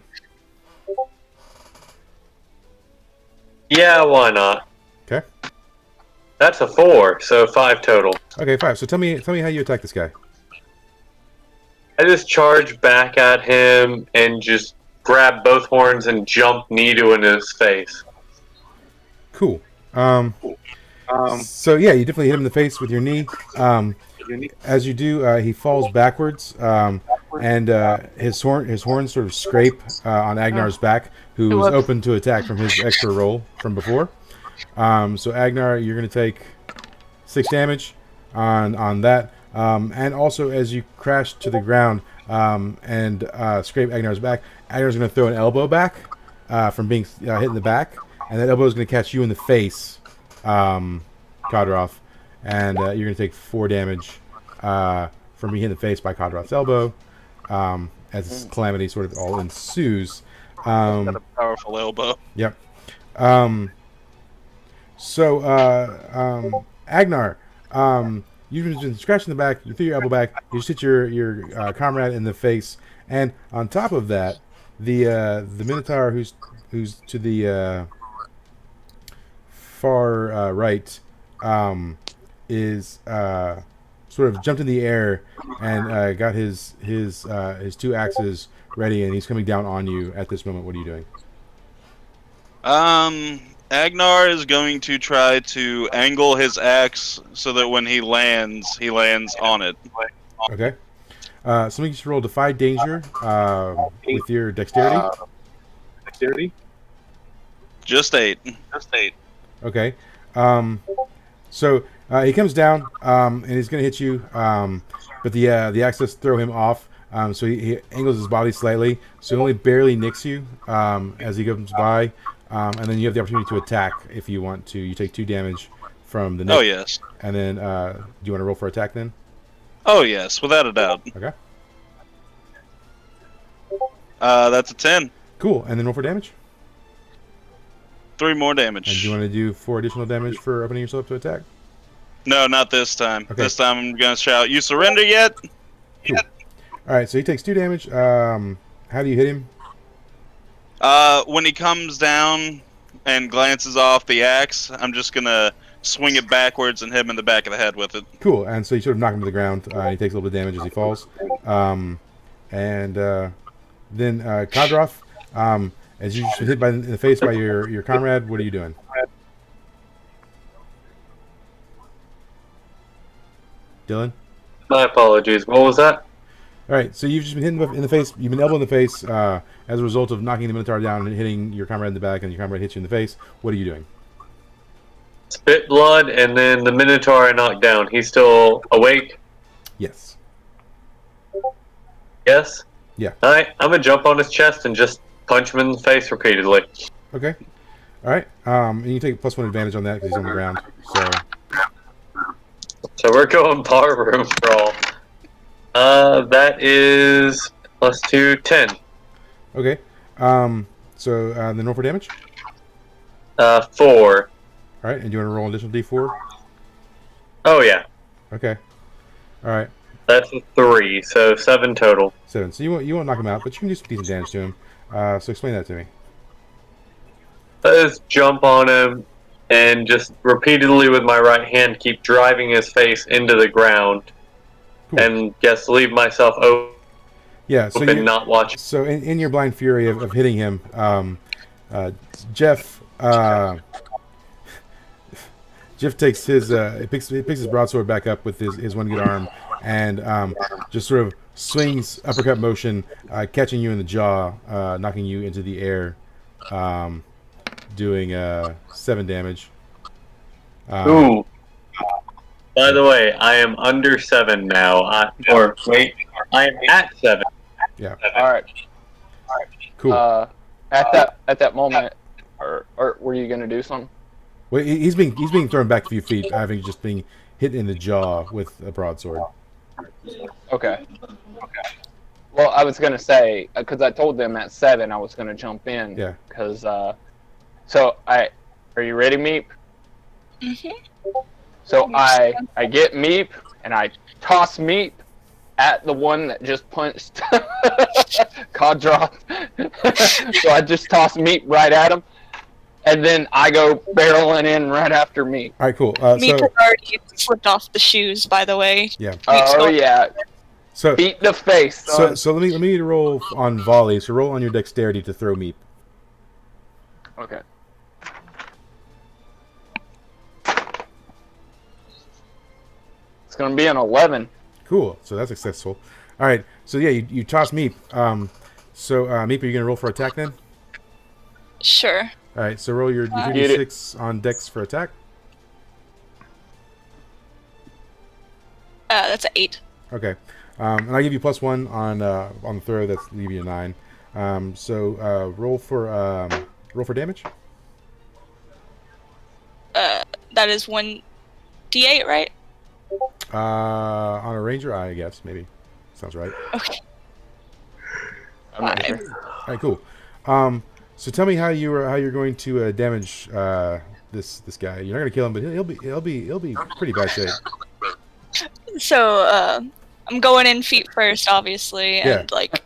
Yeah, why not? Okay. That's a 4, so 5 total. Okay, 5. So tell me how you attack this guy. I just charge back at him and just grab both horns and jump Nido in his face. Cool. So yeah, you definitely hit him in the face with your knee. As you do, he falls backwards, and his horns sort of scrape on Agnar's back, who was open to attack from his extra roll from before. So Agnar, you're going to take 6 damage on that, and also as you crash to the ground and scrape Agnar's back, Agnar's going to throw an elbow back from being hit in the back, and that elbow is going to catch you in the face, Kodroth, and you're going to take 4 damage from being hit in the face by Kodroth's elbow, as this calamity sort of all ensues. Got a powerful elbow. Yep. Agnar, you've been scratching the back, you threw your elbow back, you just hit your comrade in the face, and on top of that, the Minotaur who's to the far right is sort of jumped in the air and got his 2 axes ready, and he's coming down on you at this moment. What are you doing? Agnar is going to try to angle his axe so that when he lands on it. Okay. Somebody should roll Defy Danger with your dexterity. Just 8. Okay. So he comes down and he's going to hit you, but the axes throw him off. So he angles his body slightly, so he only barely nicks you as he comes by. And then you have the opportunity to attack if you want to. You take 2 damage from the nick. Oh, yes. And then, do you want to roll for attack then? Oh, yes, without a doubt. Okay. That's a 10. Cool. And then roll for damage? 3 more damage. And do you want to do 4 additional damage for opening yourself up to attack? No, not this time. Okay. This time I'm going to shout, "You surrender yet?" Cool. All right, so he takes 2 damage. How do you hit him? When he comes down and glances off the axe, I'm just going to swing it backwards and hit him in the back of the head with it. Cool, and so you sort of knock him to the ground. He takes a little bit of damage as he falls. Then Kodroth, as you just been hit in the face by your comrade, what are you doing? Dylan? My apologies. What was that? All right, so you've just been hit in the face. You've been elbowed in the face as a result of knocking the Minotaur down and hitting your comrade in the back, and your comrade hits you in the face. What are you doing? Spit blood, and then the Minotaur I knocked down. He's still awake? Yes. Yes? Yeah. Alright, I'm going to jump on his chest and just punch him in the face repeatedly. Okay. All right. And you take +1 advantage on that because he's on the ground. So we're going bar room brawl. That is plus 2, 10. Okay. So then roll for damage. 4. All right, and do you want to roll an additional d4? Oh yeah, Okay. All right. that's a 3, so 7 total. 7. So you won't knock him out, but you can do some decent damage to him. So explain that to me. Let's jump on him and just repeatedly with my right hand keep driving his face into the ground, Cool. and just leave myself open, Yeah. So not watching. So in your blind fury of hitting him, Jeff Jeff takes his picks his broadsword back up with his one good arm and just sort of swings uppercut motion, catching you in the jaw, knocking you into the air, doing 7 damage. Ooh. By the way, I am under 7 now. I am at 7. Yeah. All right. Cool. At that moment, or were you gonna do something? Well, he's being thrown back a few feet, having just being hit in the jaw with a broadsword. Okay. Well, I was gonna say because I told them at 7 I was gonna jump in. Yeah. Because are you ready, Meep? Mm-hmm. So I get Meep and I toss Meep at the one that just punched Kadra. So I just toss Meep right at him, and then I go barreling in right after Meep. All right, cool. Meep has already slipped off the shoes, by the way. Yeah. Oh yeah. So beat the face. Son. So let me roll on volley. So roll on your dexterity to throw Meep. Okay. It's gonna be an 11. Cool. So that's successful. All right. So yeah, you toss Meep. Meep, are you gonna roll for attack then? Sure. All right. So roll your d6 on dex for attack. That's an 8. Okay. And I give you +1 on the throw. That's leave you a 9. Roll for damage. That is 1d8, right? On a ranger, I guess maybe. Sounds right. Okay. I'm not sure. All right, cool. So tell me how you're going to damage this guy. You're not gonna kill him, but he'll be pretty bad shape. So I'm going in feet first, obviously, and like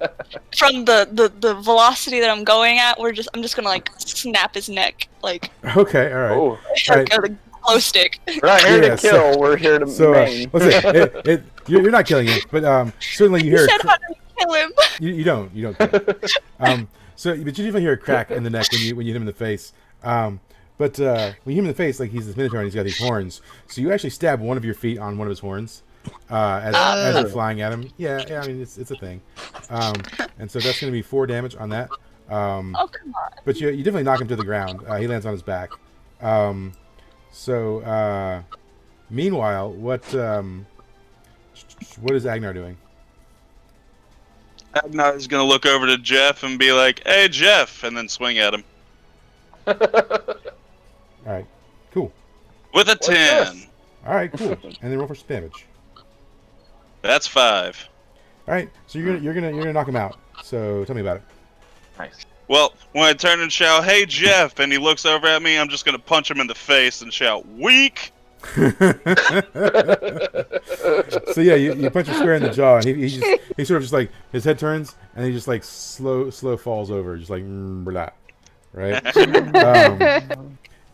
from the velocity that I'm going at, I'm just gonna like snap his neck, like. Okay, all right. Oh. Like a glow stick. We're not here to kill. We're here to maim. Let's see. You're not killing him, but certainly you hear. You said how to kill him. You don't kill him. But you definitely hear a crack in the neck when you hit him in the face. But when you hit him in the face, like he's this minotaur and he's got these horns, so you actually stab one of your feet on one of his horns. As you're flying at him. Yeah, I mean it's a thing. And so that's going to be 4 damage on that. Oh come on! But you definitely knock him to the ground. He lands on his back. Meanwhile, what is Agnar doing? Agnar is gonna look over to Jeff and be like, "Hey, Jeff," and then swing at him. All right, cool. With a 10. All right, cool. And then roll for some damage. That's 5. All right, so you're gonna knock him out. So tell me about it. Nice. Well, when I turn and shout, "Hey, Jeff," and he looks over at me, I'm just gonna punch him in the face and shout, "Weak!" So yeah, you punch him square in the jaw, and he sort of just like his head turns, and he just like slow falls over, just like blah, right?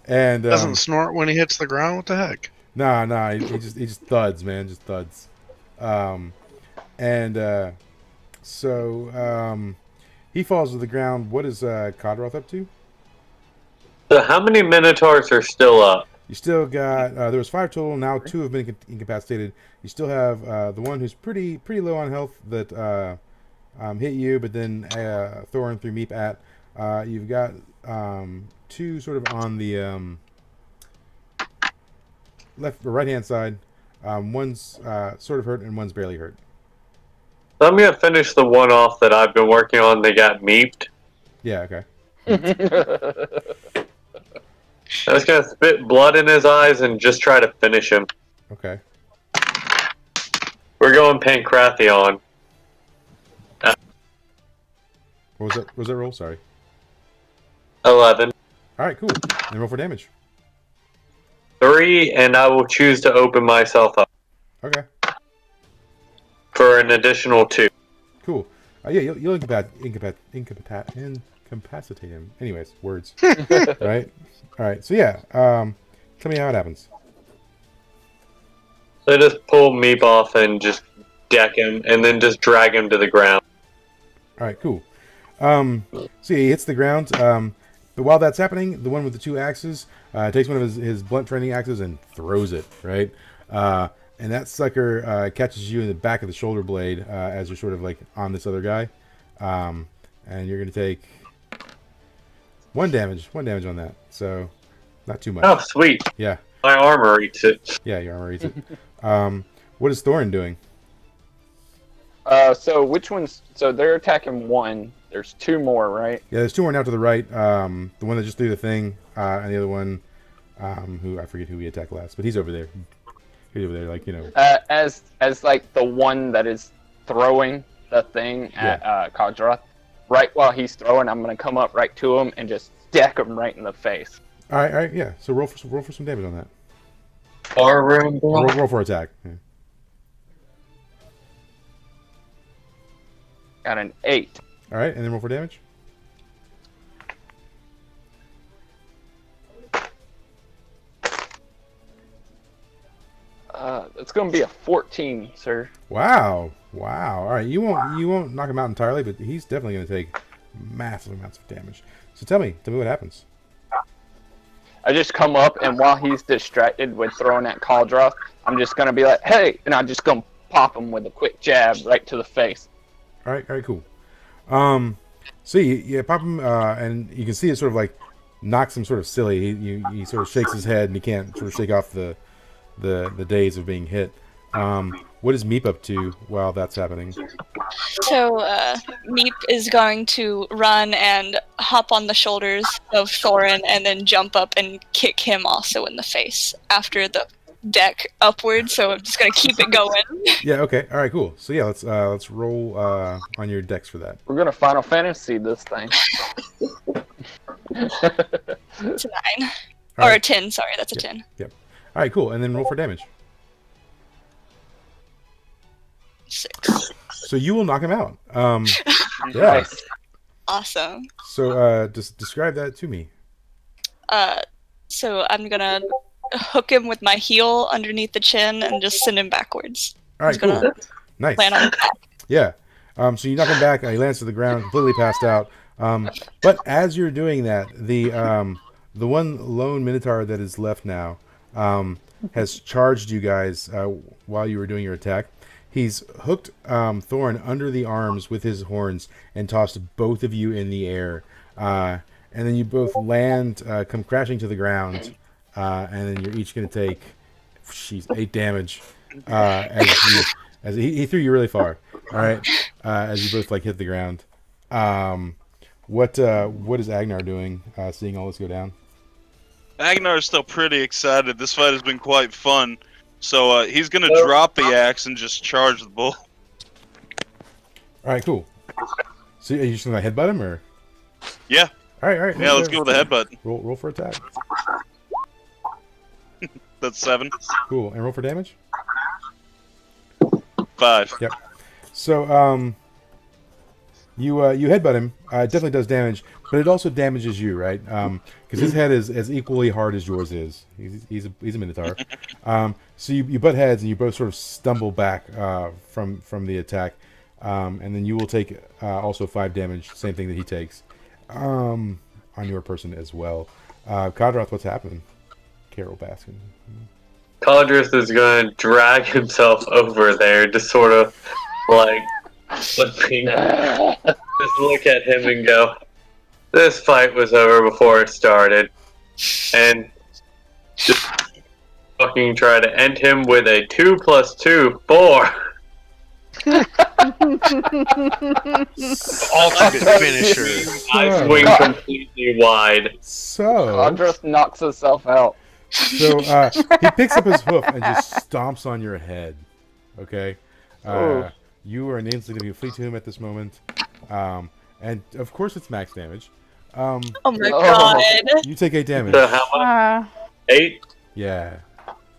And doesn't snort when he hits the ground. What the heck? Nah, he just thuds, man, just thuds. He falls to the ground. What is Kodroth up to? So how many Minotaurs are still up? You still got there was 5 total. Now 2 have been incapacitated. You still have the one who's pretty low on health that hit you, but then Thorin threw Meep at. You've got 2 sort of on the left or right hand side. One's sort of hurt and one's barely hurt. So I'm gonna finish the one off that I've been working on. They got meeped. Yeah. Okay. I was gonna spit blood in his eyes and just try to finish him. Okay. We're going Pancrathion. What was that roll? Sorry. 11. All right, cool. And roll for damage. 3, and I will choose to open myself up Okay. for an additional 2. Cool. Yeah, you'll incapacitate him. Anyways, words. Right? All right. So yeah, tell me how it happens. So just pull Meep off and just deck him, and then just drag him to the ground. All right, cool. So yeah, he hits the ground. But while that's happening, the one with the 2 axes takes one of his blunt training axes and throws it, right? And that sucker catches you in the back of the shoulder blade as you're sort of like on this other guy. And you're going to take 1 damage on that. So not too much. Oh, sweet. Yeah. My armor eats it. Yeah, your armor eats it. What is Thorin doing? So which ones? So they're attacking 1. There's 2 more, right? Yeah, there's 2 more now to the right. The one that just threw the thing, and the other one, who I forget who we attacked last, but he's over there. He's over there, like, you know. As like the one that is throwing the thing at Kadroth. Right while he's throwing, I'm gonna come up right to him and just deck him right in the face. All right, yeah. So roll for some damage on that. Roll for attack. Yeah. Got an 8. All right, and then roll for damage. It's gonna be a 14, sir. Wow. All right, you won't knock him out entirely, but he's definitely going to take massive amounts of damage. So tell me what happens. I just come up, and while he's distracted with throwing that Kadroth, I'm just gonna be like, "Hey!" and I'm just gonna pop him with a quick jab right to the face. All right, cool. So you pop him, and you can see it sort of like knocks him sort of silly. He sort of shakes his head, and he can't sort of shake off the days of being hit. What is Meep up to while that's happening? So Meep is going to run and hop on the shoulders of Thorin, and then jump up and kick him also in the face after the deck upward. So I'm just gonna keep it going. Yeah. Okay. All right. Cool. So yeah, let's roll on your decks for that. We're gonna Final Fantasy this thing. It's a 9 All or right. a 10. Sorry, that's a 10. Yep. All right. Cool. And then roll for damage. 6. So you will knock him out. Yeah. Nice. Awesome. So just describe that to me. So I'm gonna hook him with my heel underneath the chin and just send him backwards. All right. He's Cool. Nice. Land on his back. Yeah. So you knock him back. He lands to the ground, completely passed out. But as you're doing that, the one lone Minotaur that is left now has charged you guys while you were doing your attack. He's hooked Thorin under the arms with his horns and tossed both of you in the air. And then you both land, come crashing to the ground, and then you're each going to take 8 damage as he threw you really far. All right, as you both like hit the ground. What is Agnar doing, seeing all this go down? Agnar is still pretty excited. This fight has been quite fun. So he's going to drop the axe and just charge the bull. All right, cool. So are you just going to headbutt him, or? Yeah. All right. Yeah, let's go with the headbutt. Roll for attack. That's 7. Cool. And roll for damage? 5. Yep. So you headbutt him. It definitely does damage, but it also damages you, right? Because his head is as equally hard as yours is. He's a Minotaur. So you butt heads, and you both sort of stumble back from the attack, and then you will take also 5 damage. Same thing that he takes on your person as well. Kadroth, what's happening? Carol Baskin. Kadroth is going to drag himself over there, just sort of like flipping. Just look at him and go, "This fight was over before it started," and just fucking try to end him with a 2 + 2, 4. Ultimate finisher. I swing completely wide. So Kadroth knocks himself out. So he picks up his hoof and just stomps on your head. Okay, you are named significantly fleet to him at this moment, and and of course it's max damage. Oh my god. You take 8 damage. So how much? 8? Yeah.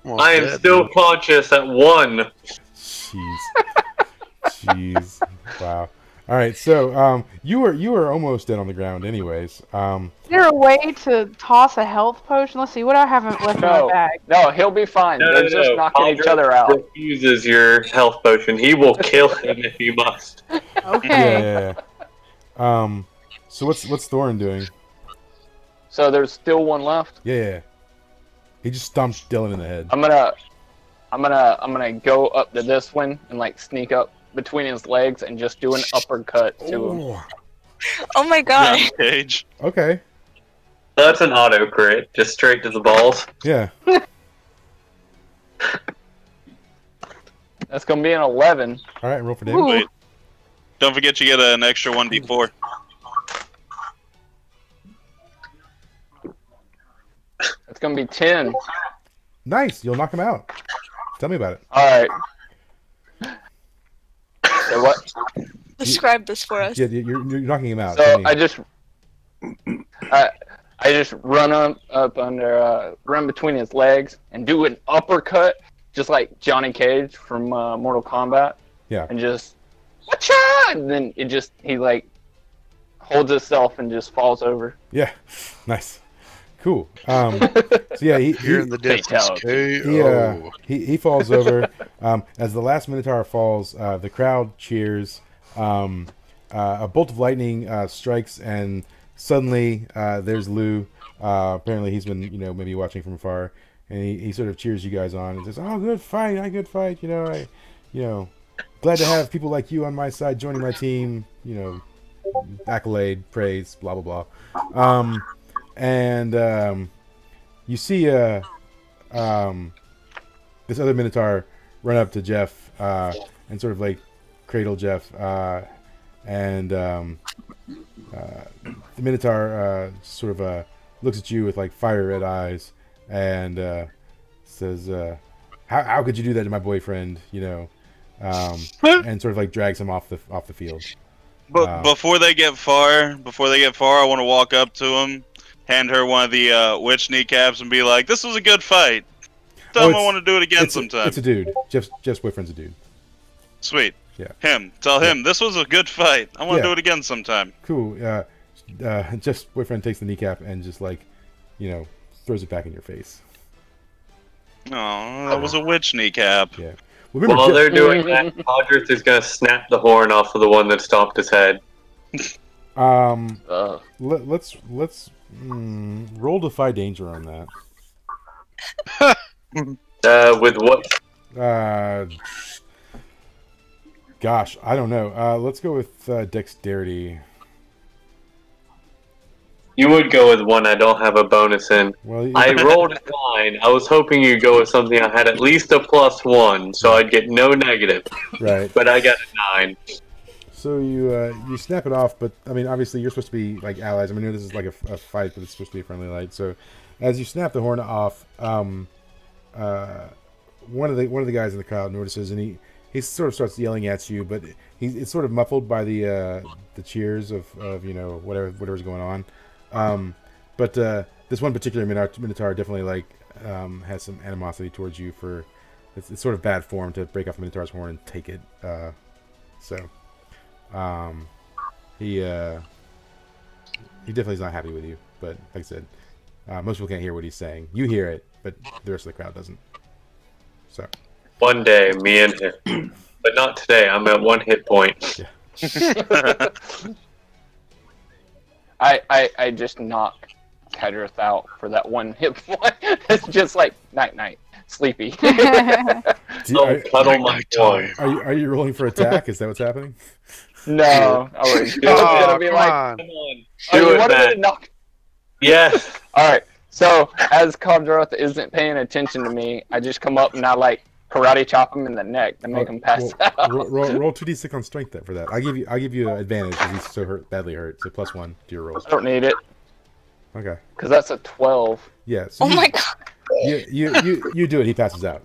Almost I am dead, still dude. conscious at 1. Jeez. Jeez. Wow. All right. So you were almost dead on the ground, anyways. Is there a way to toss a health potion? Let's see. What I haven't left in my bag. No, he'll be fine. They're just knocking each other out. Refuses your health potion. He will kill him if he must. Okay. Yeah. So what's Thorin doing? So there's still one left. Yeah. He just stomped Dylan in the head. I'm gonna go up to this one and like sneak up between his legs and just do an uppercut to him. Oh my god. Cage. Okay. That's an auto crit, just straight to the balls. Yeah. That's gonna be an 11. All right. Roll for damage. Wait. Don't forget you get an extra 1d4. It's gonna be 10. Nice. You'll knock him out. Tell me about it. All right. So what? Describe this for us. Yeah, you're knocking him out. So Tell me. I just run up under, run between his legs and do an uppercut, just like Johnny Cage from Mortal Kombat. Yeah. And just, whatcha? And then he like holds himself and just falls over. Yeah. Nice. Cool. So yeah, Here in the distance. he falls over. As the last Minotaur falls, the crowd cheers. A bolt of lightning strikes, and suddenly there's Lou. Apparently, he's been maybe watching from afar, and he sort of cheers you guys on and says, "Oh, good fight! Glad to have people like you on my side joining my team. Accolade, praise, blah blah blah." And you see this other Minotaur run up to Jeff and sort of like cradle Jeff, and the Minotaur sort of looks at you with like fire red eyes and says, "How could you do that to my boyfriend?" And sort of like drags him off the field. But before they get far, I want to walk up to him, hand her one of the witch kneecaps, and be like, "This was a good fight. Tell him I want to do it again sometime." It's a dude. Jeff's boyfriend's a dude. Sweet. Yeah. Tell him this was a good fight. I want to do it again sometime. Cool. Jeff's boyfriend takes the kneecap and just like, throws it back in your face. Oh, that was a witch kneecap. Yeah. While they're doing that, Podrick is gonna snap the horn off of the one that stomped his head. Let's roll Defy Danger on that. With what? Gosh, I don't know. Let's go with Dexterity. You would go with one I don't have a bonus in. Well, I rolled a 9. I was hoping you'd go with something I had at least a +1, so I'd get no negative. Right. But I got a 9. So you snap it off, but I mean, obviously you're supposed to be like allies. I mean, this is like a fight, but it's supposed to be a friendly light. So as you snap the horn off, one of the guys in the crowd notices, and he sort of starts yelling at you, but it's sort of muffled by the cheers of whatever's going on. But this one particular Minotaur definitely like has some animosity towards you for it's sort of bad form to break off a Minotaur's horn and take it. He definitely is not happy with you. But like I said, most people can't hear what he's saying. You hear it, but the rest of the crowd doesn't. So one day, me and him, but not today. I'm at 1 hit point. Yeah. I just knock Kedrith out for that 1 hit point. It's just like night, sleepy. Cuddle my toy. Are you rolling for attack? Is that what's happening? No, I was gonna be like, Come on. you wanted me to knock. Yes. All right. So as Kedrith isn't paying attention to me, I just come up and I like karate chop him in the neck to make him pass out. Roll 2d6 on strength for that. I'll give you an advantage because he's so badly hurt. So +1 to your rolls. I don't need it. Okay. Because that's a 12. Yeah. So my god. You do it. He passes out.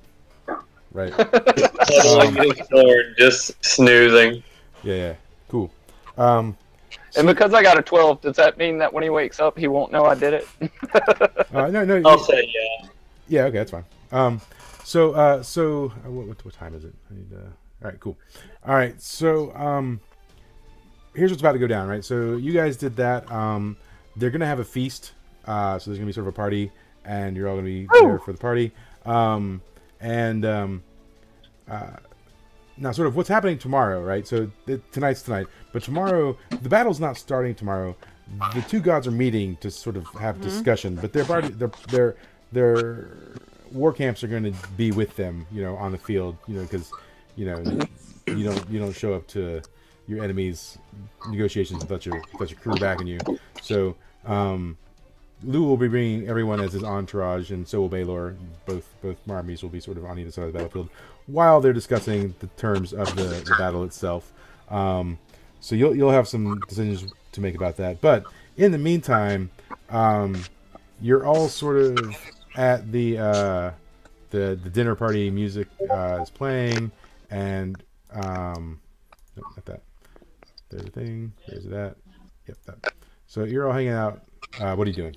Right. Just snoozing. Yeah. Cool. And because I got a 12, does that mean that when he wakes up, he won't know I did it? No. I'll say yeah. Yeah, okay, that's fine. What time is it? I need all right, cool. All right, so here's what's about to go down, right? So you guys did that. They're gonna have a feast. So there's gonna be sort of a party, and you're all gonna be there for the party. Now, sort of what's happening tomorrow, right? So tonight's tonight, but tomorrow the battle's not starting tomorrow. The two gods are meeting to sort of have discussion, but their war camps are going to be with them, on the field, because you don't show up to your enemy's negotiations without your crew backing you. So Lou will be bringing everyone as his entourage, and so will Baylor. Both armies will be sort of on either side of the battlefield while they're discussing the terms of the battle itself. So you'll have some decisions to make about that. But in the meantime, you're all sort of at the dinner party. Music is playing, and not that. There's a thing. There's that. Yep, that. So you're all hanging out. What are you doing?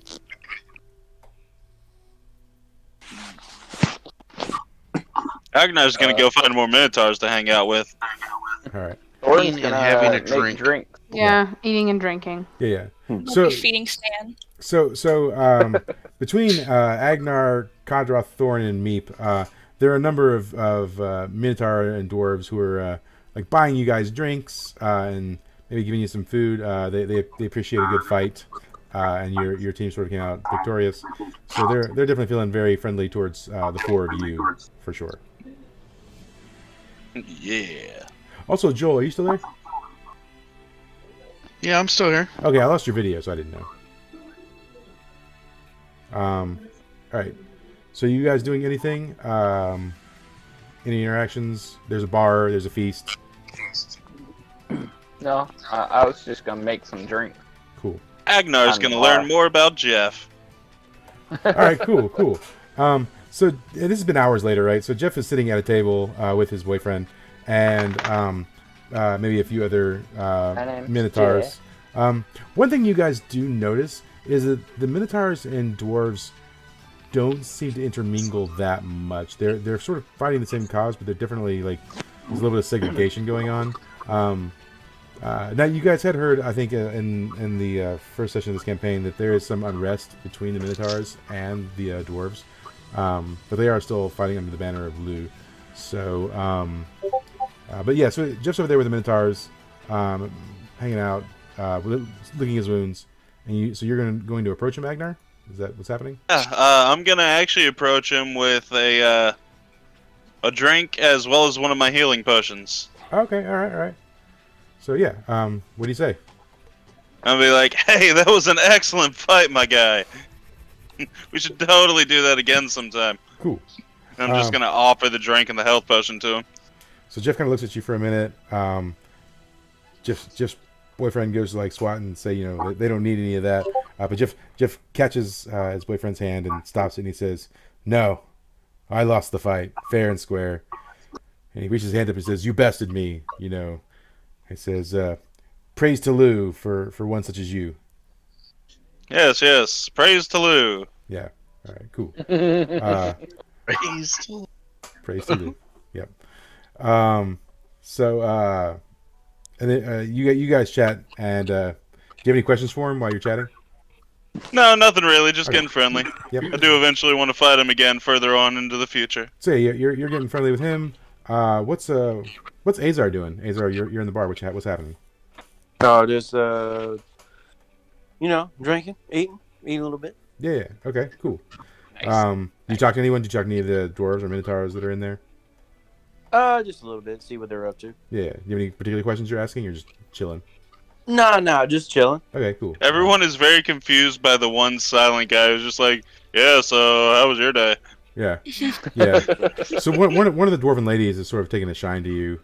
Agnar's gonna go find more Minotaurs to hang out with. All right. Eating and having a drink. Yeah, eating and drinking. Yeah. So feeding Stan. So between Agnar, Kadroth, Thorn, and Meep, there are a number of Minotaur and dwarves who are like buying you guys drinks and maybe giving you some food. They appreciate a good fight, and your team sort of came out victorious. So they're definitely feeling very friendly towards the four of you for sure. Yeah. Also, Joel, are you still there? Yeah, I'm still here. Okay, I lost your video, so I didn't know. All right. So you guys doing anything? Any interactions? There's a bar. There's a feast. No, I was just gonna make some drink. Cool. Agnar's gonna learn more about Jeff. All right, cool. So this has been hours later, right? So Jeff is sitting at a table with his boyfriend and maybe a few other Minotaurs. One thing you guys do notice is that the Minotaurs and dwarves don't seem to intermingle that much. They're sort of fighting the same cause, but they're definitely like there's a little bit of segregation going on. Now you guys had heard, I think, in the first session of this campaign that there is some unrest between the Minotaurs and the dwarves, but they are still fighting under the banner of Lu. So, but yeah, so Jeff's over there with the Minotaurs, hanging out, licking his wounds, and so you're going to approach him, Agnar? Is that what's happening? Yeah, I'm gonna actually approach him with a drink as well as one of my healing potions. Okay, all right. So yeah, what do you say? I'll be like, hey, that was an excellent fight, my guy. We should totally do that again sometime. Cool. And I'm just gonna offer the drink and the health potion to him. So Jeff kind of looks at you for a minute. Jeff's boyfriend goes to like SWAT and say, they don't need any of that. But Jeff catches his boyfriend's hand and stops it, and he says, "No, I lost the fight, fair and square." And he reaches his hand up and says, "You bested me." He says, "Praise to Lou for one such as you." Yes. Praise to Lou. Yeah. All right. Cool. Praise to Lou. Yep. So, and then you guys chat, and do you have any questions for him while you're chatting? No, nothing really. Just getting friendly. Yep. I do eventually want to fight him again further on into the future. So yeah, you're getting friendly with him. What's Azar doing? Azar, you're in the bar. What's happening? Oh, just drinking, eating a little bit. Yeah. Okay. Cool. Nice. You talk to anyone? Did you talk to any of the dwarves or minotaurs that are in there? Just a little bit. See what they're up to. Yeah. Do you have any particular questions you're asking? Or you're just chilling? No, just chilling. Okay. Cool. Everyone is very confused by the one silent guy who's just like, "Yeah, so how was your day?" Yeah. Yeah. So one of the dwarven ladies is sort of taking a shine to you,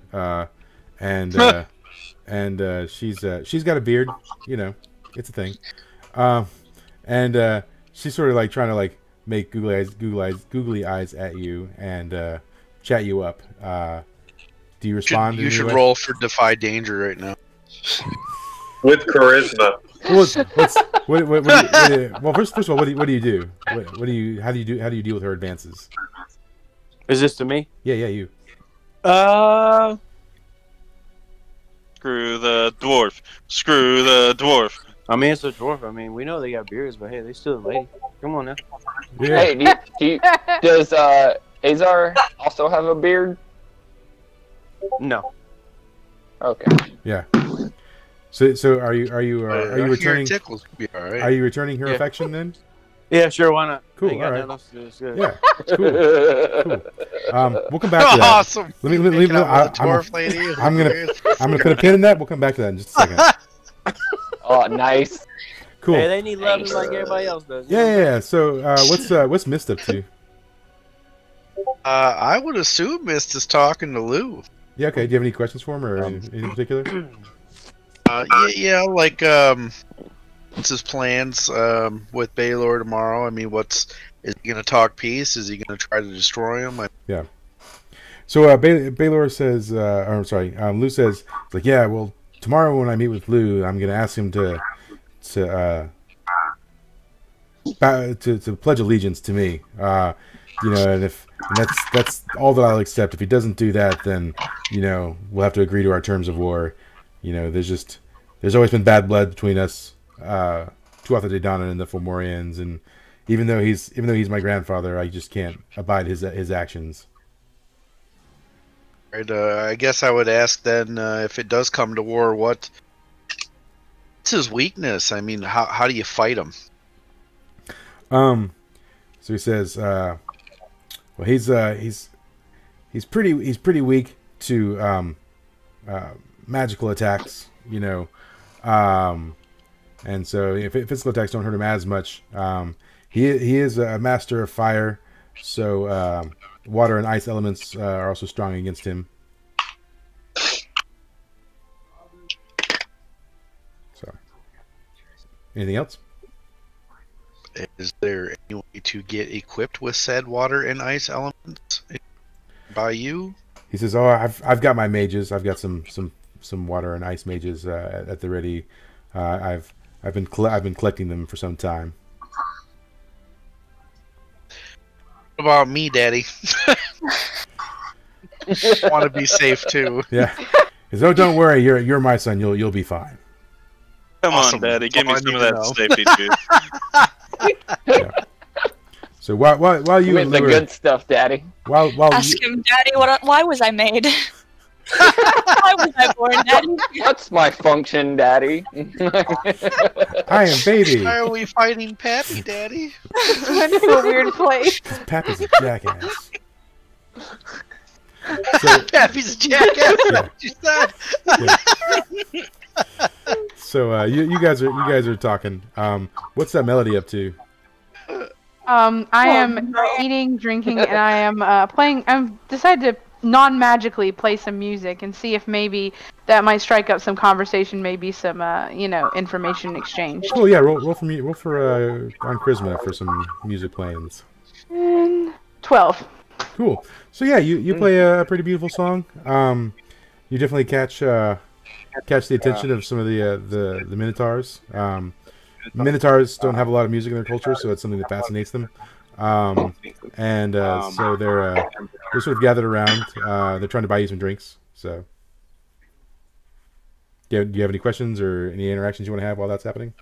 and she's got a beard, it's a thing, and she's sort of like trying to like make googly eyes at you and chat you up. Do you respond? You should roll for Defy Danger right now. with charisma. Well, first of all, what do you do? What do you? How do you deal with her advances? Is this to me? Yeah, you. Screw the dwarf. Screw the dwarf. I mean, it's a dwarf. I mean, we know they got beards, but hey, they still a lady. Come on now. Yeah. Hey, does Azar also have a beard? No. Okay. Yeah. So are you returning? Tickles would be all right. Are you returning her Yeah. affection then? Yeah, sure. Why not? Cool, Ain't got alright. nothing else to do. Yeah. Cool. We'll come back to that. Awesome. Let me leave. I'm gonna put a pin in that. We'll come back to that in just a second. Oh, nice. Cool. Hey, they need love just like everybody else does. Yeah. So what's Mist up to? I would assume Mist is talking to Lou. Yeah. Okay. Do you have any questions for him or anything in particular? Yeah, like what's his plans with Baylor tomorrow? I mean, is he gonna talk peace? Is he gonna try to destroy him? Yeah. So Baylor says, or I'm sorry, Lou says, it's like, yeah, well, tomorrow when I meet with Lou, I'm gonna ask him to pledge allegiance to me. And that's all that I'll accept. If he doesn't do that, then we'll have to agree to our terms of war. There's always been bad blood between us, Tuatha De Danann and the Fomorians, and even though he's my grandfather, I just can't abide his actions. Right, I guess I would ask then, if it does come to war, what's his weakness? I mean, how do you fight him? So he says, well, he's pretty weak to magical attacks, and so if physical attacks don't hurt him as much, he is a master of fire, so water and ice elements are also strong against him. So, anything else? Is there any way to get equipped with said water and ice elements by you? He says, "Oh, I've got my mages. I've got some water and ice mages at the ready. I've been collecting them for some time." What about me, Daddy? I want to be safe too. Yeah. He says, "Oh, don't worry. You're my son. You'll be fine." Come Awesome. on, Daddy. Give me All I some of need to that know. safety juice. Yeah. So while you With and the Lou are, good stuff, Daddy. while Ask him, Daddy, why was I made? Why was I born, Daddy? What's my function, Daddy? I am baby. Why are we fighting Pappy, Daddy? Went to a weird place. Pappy's a jackass. So, Pappy's a jackass. Yeah. What you said? yeah. So you guys are talking. What's that melody up to? I am eating, drinking, and I am playing. I've decided to non-magically play some music and see if maybe that might strike up some conversation, maybe some information exchange. Oh yeah, roll for on charisma for some music plans. And 12. Cool. So yeah, you play a pretty beautiful song. You definitely catch the attention of some of the Minotaurs. Minotaurs don't have a lot of music in their culture, so it's something that fascinates them. So they're sort of gathered around. They're trying to buy you some drinks. So, do you have any questions or any interactions you want to have while that's happening?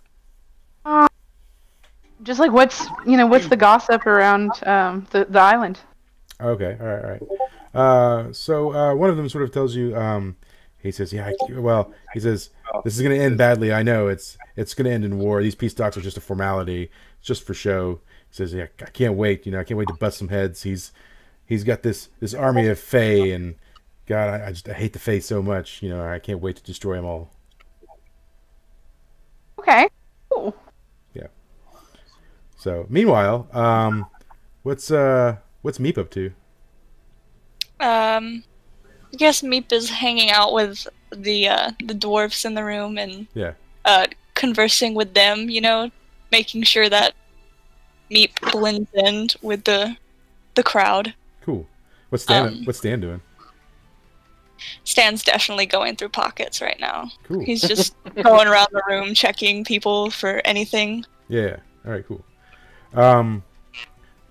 Just like what's the gossip around the island? Okay, all right. So one of them sort of tells you. He says, "Yeah, he says this is going to end badly. I know it's going to end in war. These peace talks are just a formality. It's just for show." He says, "Yeah, I can't wait. I can't wait to bust some heads. He's got this army of Fae, and God, I hate the Fae so much. I can't wait to destroy them all." Okay. Cool. Yeah. So meanwhile, what's Meep up to? I guess Meep is hanging out with the dwarfs in the room and Yeah. Conversing with them, making sure that Meep blends in with the crowd. Cool. What's Stan doing? Stan's definitely going through pockets right now. Cool. He's just going around the room checking people for anything. Yeah. All right. Cool.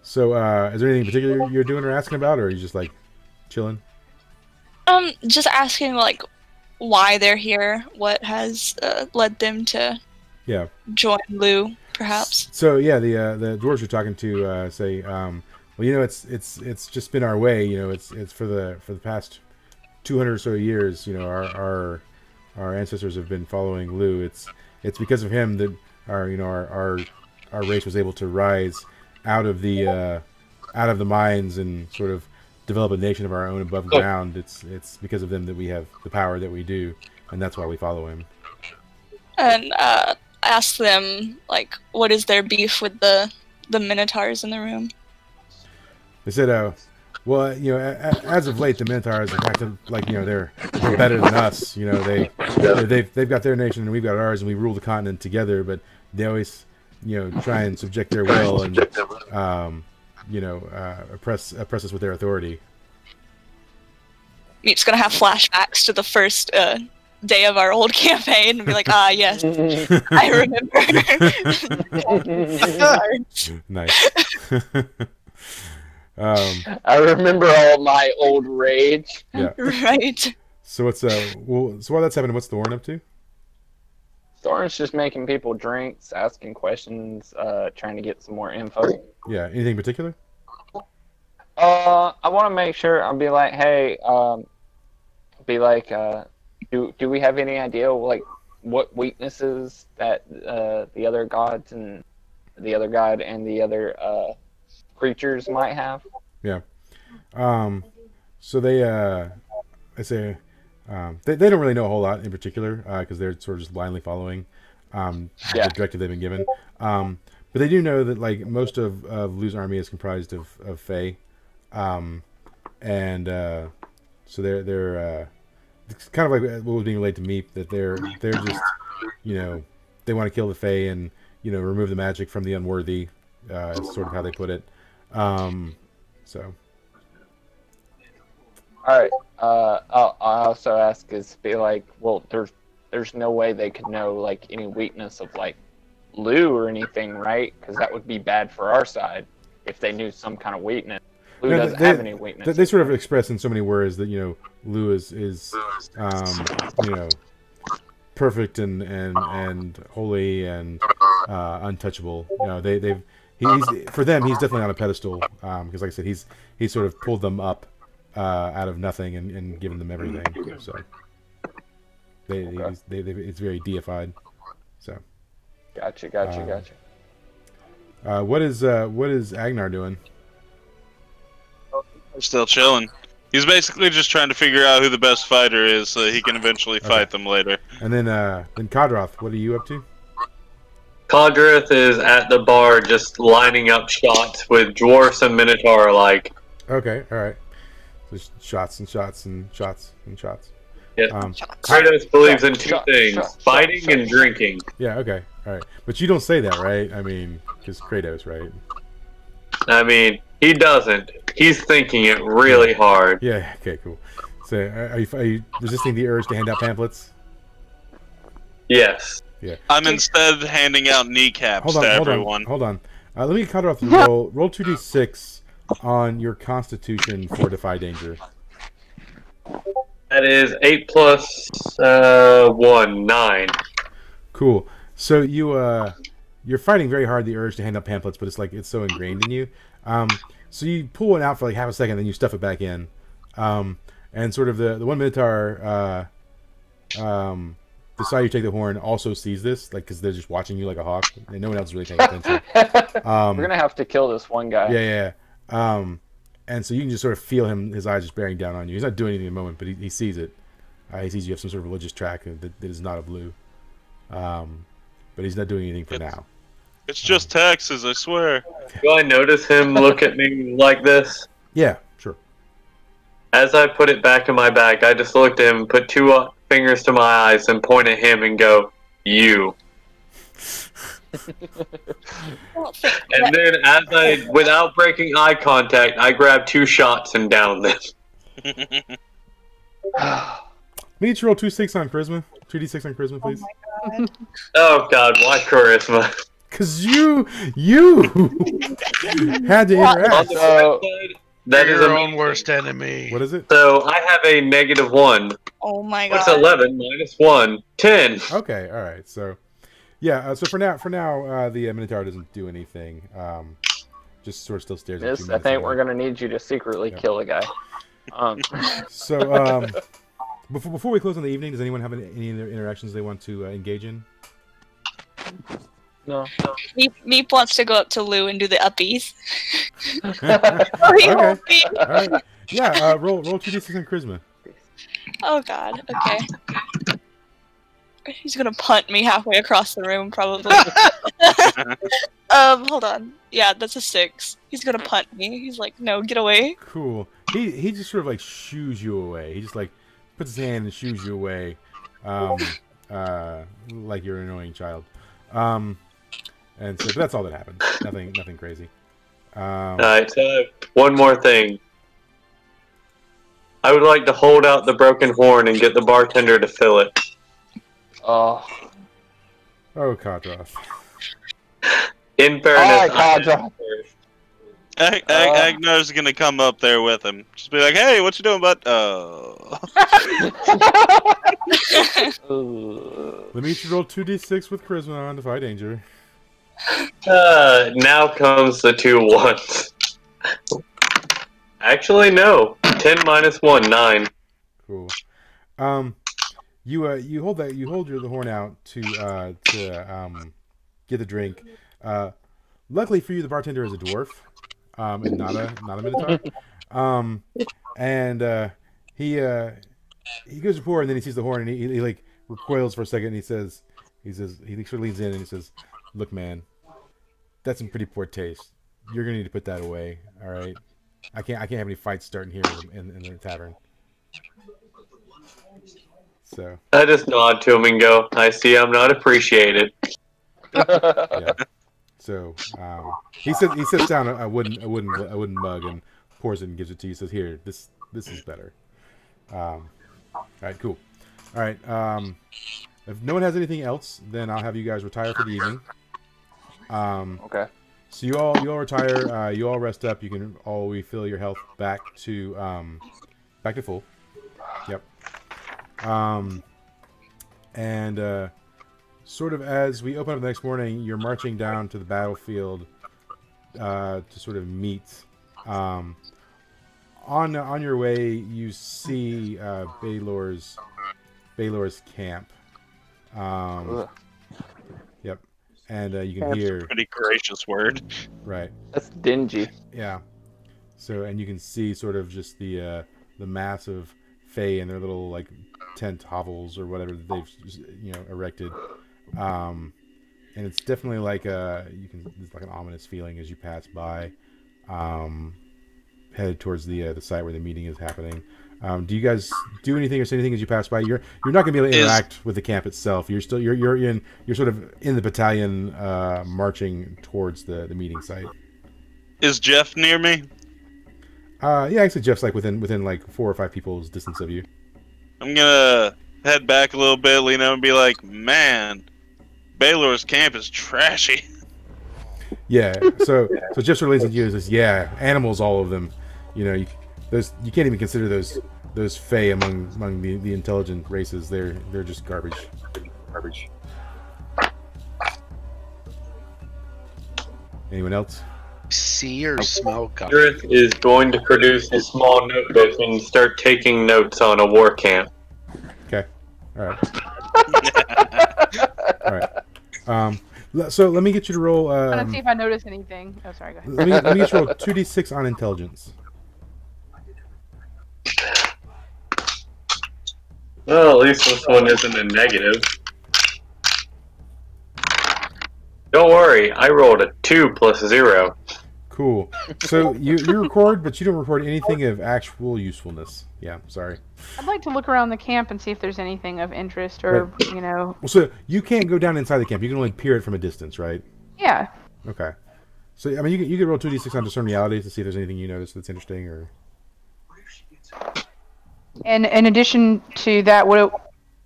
So, is there anything in particular you're doing or asking about, or are you just like chilling? Just asking like why they're here, what has led them to join Lou, perhaps. So yeah, the dwarves you're talking to say, well, you know, it's just been our way. You know, it's for the past 200 or so years. You know, our ancestors have been following Lou. It's because of him that our race was able to rise out of the mines and sort of develop a nation of our own above ground. It's because of them that we have the power that we do, and that's why we follow him. And ask them like, what is their beef with the Minotaurs in the room? They said, well, you know, as of late, the Minotaurs have acted like, you know, they're better than us. You know, they've got their nation and we've got ours, and we rule the continent together. But they always, you know, try and subject their will and you know, oppress us with their authority. Meep's gonna have flashbacks to the first day of our old campaign and be like, ah, yes, I remember. Nice. I remember all my old rage. Yeah. Right. So what's well, so while that's happening, what's Thorn up to? Thorn's just making people drinks, asking questions, trying to get some more info. Yeah. Anything in particular? I want to make sure. I'll be like, hey, do we have any idea like what weaknesses that the other gods and the other god and the other creatures might have? Yeah. So they say they don't really know a whole lot in particular because they're sort of just blindly following the directive they've been given. But they do know that like most of Lou's army is comprised of Fae, and so they're it's kind of like what was being relayed to me, that they're just, you know, they want to kill the Fae and, you know, remove the magic from the unworthy. Is sort of how they put it. So. All right. I'll also ask is be like, well, there's no way they could know like any weakness of like Lou or anything, right? Because that would be bad for our side if they knew some kind of weakness. Lou doesn't have any weakness. They sort of express in so many words that, you know, Lou is you know, perfect and holy and untouchable. You know, he's for them he's definitely on a pedestal because like I said he's sort of pulled them up out of nothing and given them everything. So it's very deified. So Gotcha. What is Agnar doing? Still chilling. He's basically just trying to figure out who the best fighter is so he can eventually fight them later. And then Kodroth, what are you up to? Kodroth is at the bar just lining up shots with dwarfs and minotaur alike. Okay, alright. Just shots and shots and shots and shots. Yeah. Kratos believes in two things, fighting and drinking. Yeah, okay. Alright. But you don't say that, right? I mean, because Kratos, right? I mean, he doesn't. He's thinking it really hard. Yeah, okay, cool. So, are you resisting the urge to hand out pamphlets? Yes. Yeah. I'm instead handing out kneecaps to everyone. Hold on. Let me cut off the roll. Roll 2d6 on your constitution for Defy Danger. That is 8 plus 1, 9. Cool. So you're fighting very hard the urge to hand out pamphlets, but it's so ingrained in you. So you pull one out for like half a second, then you stuff it back in. And sort of the one Minotaur, the side you take the horn also sees this, like, because they're just watching you like a hawk, and no one else is really paying attention. We're gonna have to kill this one guy. Yeah. And so you can just sort of feel his eyes just bearing down on you. He's not doing anything in the moment, but he sees it. He sees you have some sort of religious track that is not of Lou. But he's not doing anything for now. It's just taxes, I swear. Do I notice him look at me like this? Yeah, sure. As I put it back in my bag, I just looked at him, put 2 fingers to my eyes, and point at him and go, "You." And then, without breaking eye contact, I grab 2 shots and down them. We need to roll 2d6 on charisma. 2d6 on charisma, please. Oh God, why charisma? Cause you had to interact. That is your own worst enemy. What is it? So I have a -1. Oh my god. What's 11 minus 1? 10. Okay, all right. So, yeah. So for now, the Minotaur doesn't do anything. Just sort of still stares at you. I think we're gonna need you to secretly kill a guy. So, before we close on the evening, does anyone have any other interactions they want to engage in? No. Meep wants to go up to Lou and do the uppies. Okay. All right. Yeah. Roll 2d6 on charisma. Oh god. Okay. He's gonna punt me halfway across the room, probably. Hold on. Yeah, that's a 6. He's gonna punt me. He's like, no, get away. Cool. He just sort of like shoos you away. He just like puts his hand and shoos you away, like you're an annoying child. And so that's all that happened. Nothing crazy. Alright, so one more thing. I would like to hold out the broken horn and get the bartender to fill it. Oh, Kadroth. In fairness, Kadroth. Agnar's gonna come up there with him. Just be like, hey, what you doing, bud? Let me roll 2d6 with charisma on Defy Danger. now comes the 2 1s. Actually, no. 10 minus 1, 9. Cool. You hold the horn out to get the drink. Luckily for you, the bartender is a dwarf, and not a minotaur. And he goes to pour, and then he sees the horn, and he like recoils for a second, and he sort of leans in, and he says, "Look, man, that's in pretty poor taste. You're gonna need to put that away. All right. I can't have any fights starting here in the tavern." So I just nod to him and go, I see I'm not appreciated. yeah. So he sits down a wooden mug and pours it and gives it to you. He says, "Here, this is better." All right, cool. All right. If no one has anything else, then I'll have you guys retire for the evening. Okay. So you all retire. You all rest up. You can all refill your health back to full. Yep. And sort of as we open up the next morning, you're marching down to the battlefield to sort of meet. On your way, you see Baylor's camp. Yep. And you can hear. A pretty gracious word. Right. That's dingy. Yeah. So, and you can see sort of just the massive Fae and their little like tent hovels or whatever that they've erected. And it's definitely like it's like an ominous feeling as you pass by, headed towards the site where the meeting is happening. Do you guys do anything or say anything as you pass by? You're not going to be able to interact with the camp itself. You're sort of in the battalion, marching towards the meeting site. Is Jeff near me? Yeah, actually, Jeff's like within like 4 or 5 people's distance of you. I'm gonna head back a little bit, lean over, and be like, "Man, Baylor's camp is trashy." Yeah. So Jeff sort of leans into you and says, "Yeah, animals, all of them. You can't even consider those Fae among the intelligent races. They're just garbage. Anyone else? See or smell garbage? Gareth is going to produce a small notebook and start taking notes on a war camp. Okay. All right. All right. So let me get you to roll. Let's see if I notice anything. Oh, sorry. Go ahead. Let me get you to roll 2d6 on intelligence. Well, at least this one isn't a negative. Don't worry, I rolled a 2 plus 0. Cool. So you record, but you don't record anything of actual usefulness. Yeah, sorry. I'd like to look around the camp and see if there's anything of interest or, Right. Well, so you can't go down inside the camp. You can only peer it from a distance, right? Yeah. Okay. So, I mean, you can roll 2d6 on discern reality to see if there's anything you notice that's interesting or... And in addition to that,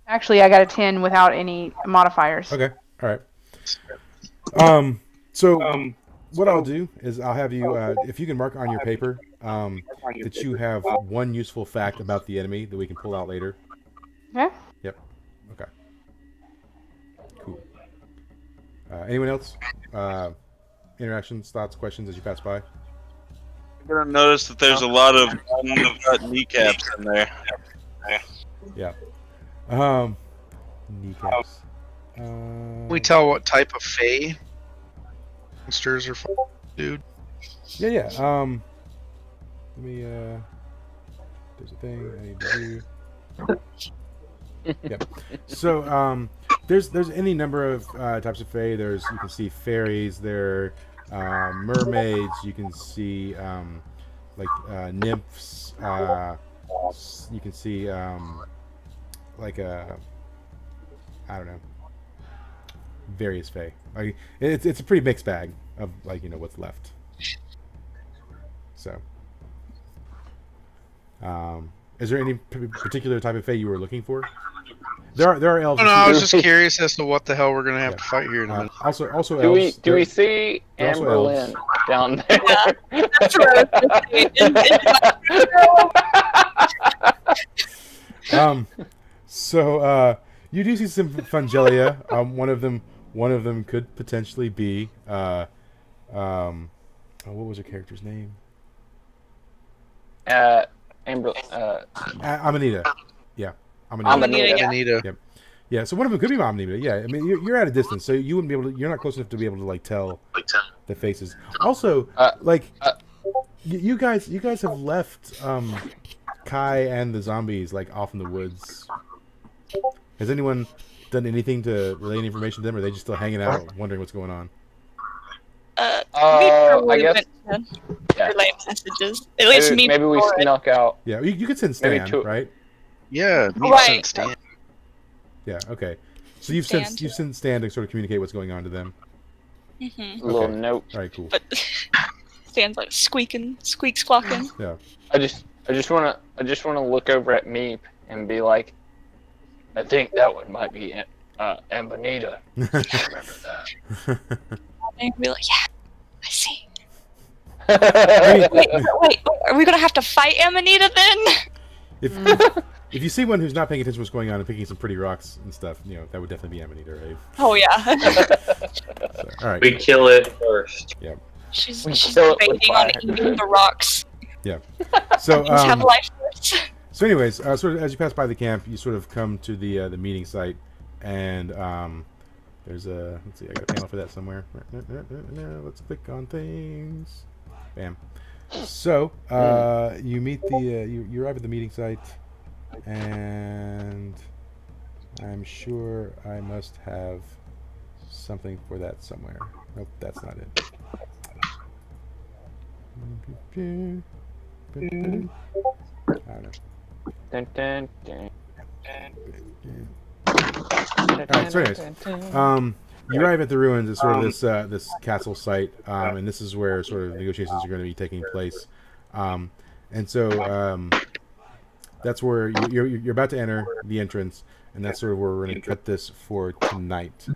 actually I got a 10 without any modifiers. Okay. All right. So what I'll do is I'll have you, if you can mark on your paper that you have one useful fact about the enemy that we can pull out later. Okay. Yep. Okay. Cool. Anyone else? Interactions, thoughts, questions as you pass by? You're gonna notice that there's a lot of kneecaps in there. Yeah. Kneecaps. Can we tell what type of Fae monsters are from, dude? Yeah. Let me. There's a thing I need to do. Yep. So there's any number of types of fae. You can see fairies. There, mermaids. You can see nymphs. You can see I don't know, various fae. Like it's a pretty mixed bag of what's left. So, is there any particular type of fae you were looking for? There are elves. Oh, no, I was just curious as to what the hell we're gonna have to fight here in a minute. Also do elves. we see Amber Lynn down there? Yeah, that's what I was So you do see some Fungelia. One of them could potentially be what was her character's name? Amanita. Yeah, Amanita. Yep. Yeah, so one of them could be Amanita. Yeah, I mean you're at a distance, so you wouldn't be able to. You're not close enough to be able to tell the faces. Also, you guys have left Kai and the zombies off in the woods. Has anyone done anything to relay any information to them, or are they just still hanging out, wondering what's going on? I guess. Relay messages. At least maybe we snuck out. Yeah, you could send Stan, right? Yeah, right. Stan. Yeah. Okay. So you've sent Stan to sort of communicate what's going on to them. Mm-hmm. A little note. All right. Cool. But Stan's squawking. Yeah. I just wanna look over at Meep and be like, I think that one might be Amanita. Remember that. And be like, yeah, I see. Wait, are we gonna have to fight Amanita then? If you see one who's not paying attention to what's going on and picking some pretty rocks and stuff, that would definitely be Amanita, right? Oh yeah. So, all right. We kill it first. Yeah. She's debating on eating the rocks. Yeah. So Things have life first. So anyways, sort of as you pass by the camp, you sort of come to the meeting site, and there's a let's see, I got a panel for that somewhere. Let's click on things. Bam. So you meet you arrive at the meeting site, and I'm sure I must have something for that somewhere. Nope, that's not it. I don't know. Dun, dun, dun. Alright, so anyways, you arrive at the ruins. It's sort of this castle site, and this is where sort of negotiations are going to be taking place. And so that's where you're about to enter the entrance, and that's sort of where we're going to cut this for tonight.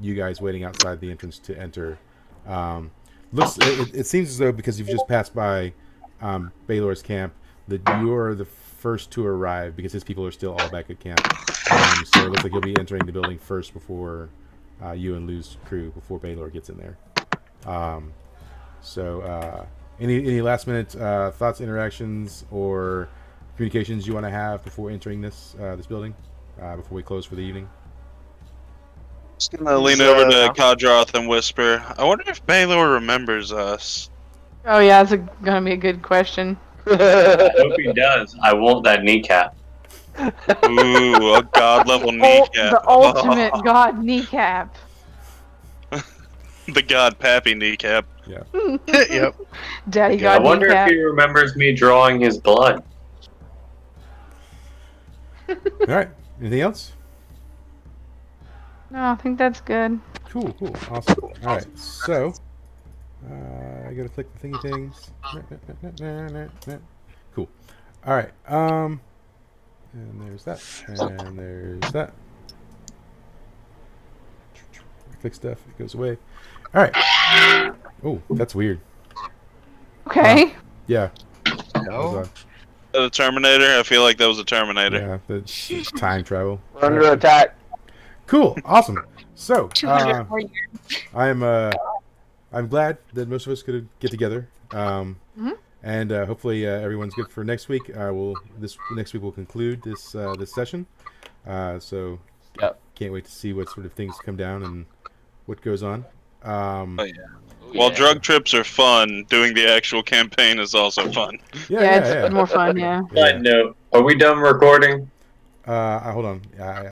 You guys waiting outside the entrance to enter. It seems as though because you've just passed by Baylor's camp, that you're the first to arrive because his people are still all back at camp. So it looks like you'll be entering the building first before you and Lou's crew, before Baylor gets in there. Any last minute thoughts, interactions, or communications you want to have before entering this building, before we close for the evening? Just gonna lean over to Kadroth and whisper, I wonder if Baylor remembers us. Oh yeah, that's gonna be a good question. I hope he does. I want that kneecap. Ooh, a god level kneecap. The ultimate god kneecap. The god Pappy kneecap. Yeah. Yep. Daddy I god wonder kneecap. if he remembers me drawing his blood. All right. Anything else? No, I think that's good. Cool. Awesome. All right. So, I gotta click the thingy things. Cool. All right. And there's that. And there's that. I click stuff. It goes away. All right. Oh, that's weird. Okay. Yeah. No. The Terminator. I feel like that was a Terminator. Yeah. That's time travel. We're under attack. Cool. Awesome. So, 200 more years. I'm glad that most of us could get together. And hopefully everyone's good for next week. Next week we'll conclude this session. So can't wait to see what sort of things come down and what goes on. While drug trips are fun, doing the actual campaign is also fun. Yeah, it's more fun. Yeah. Side note: are we done recording? Hold on.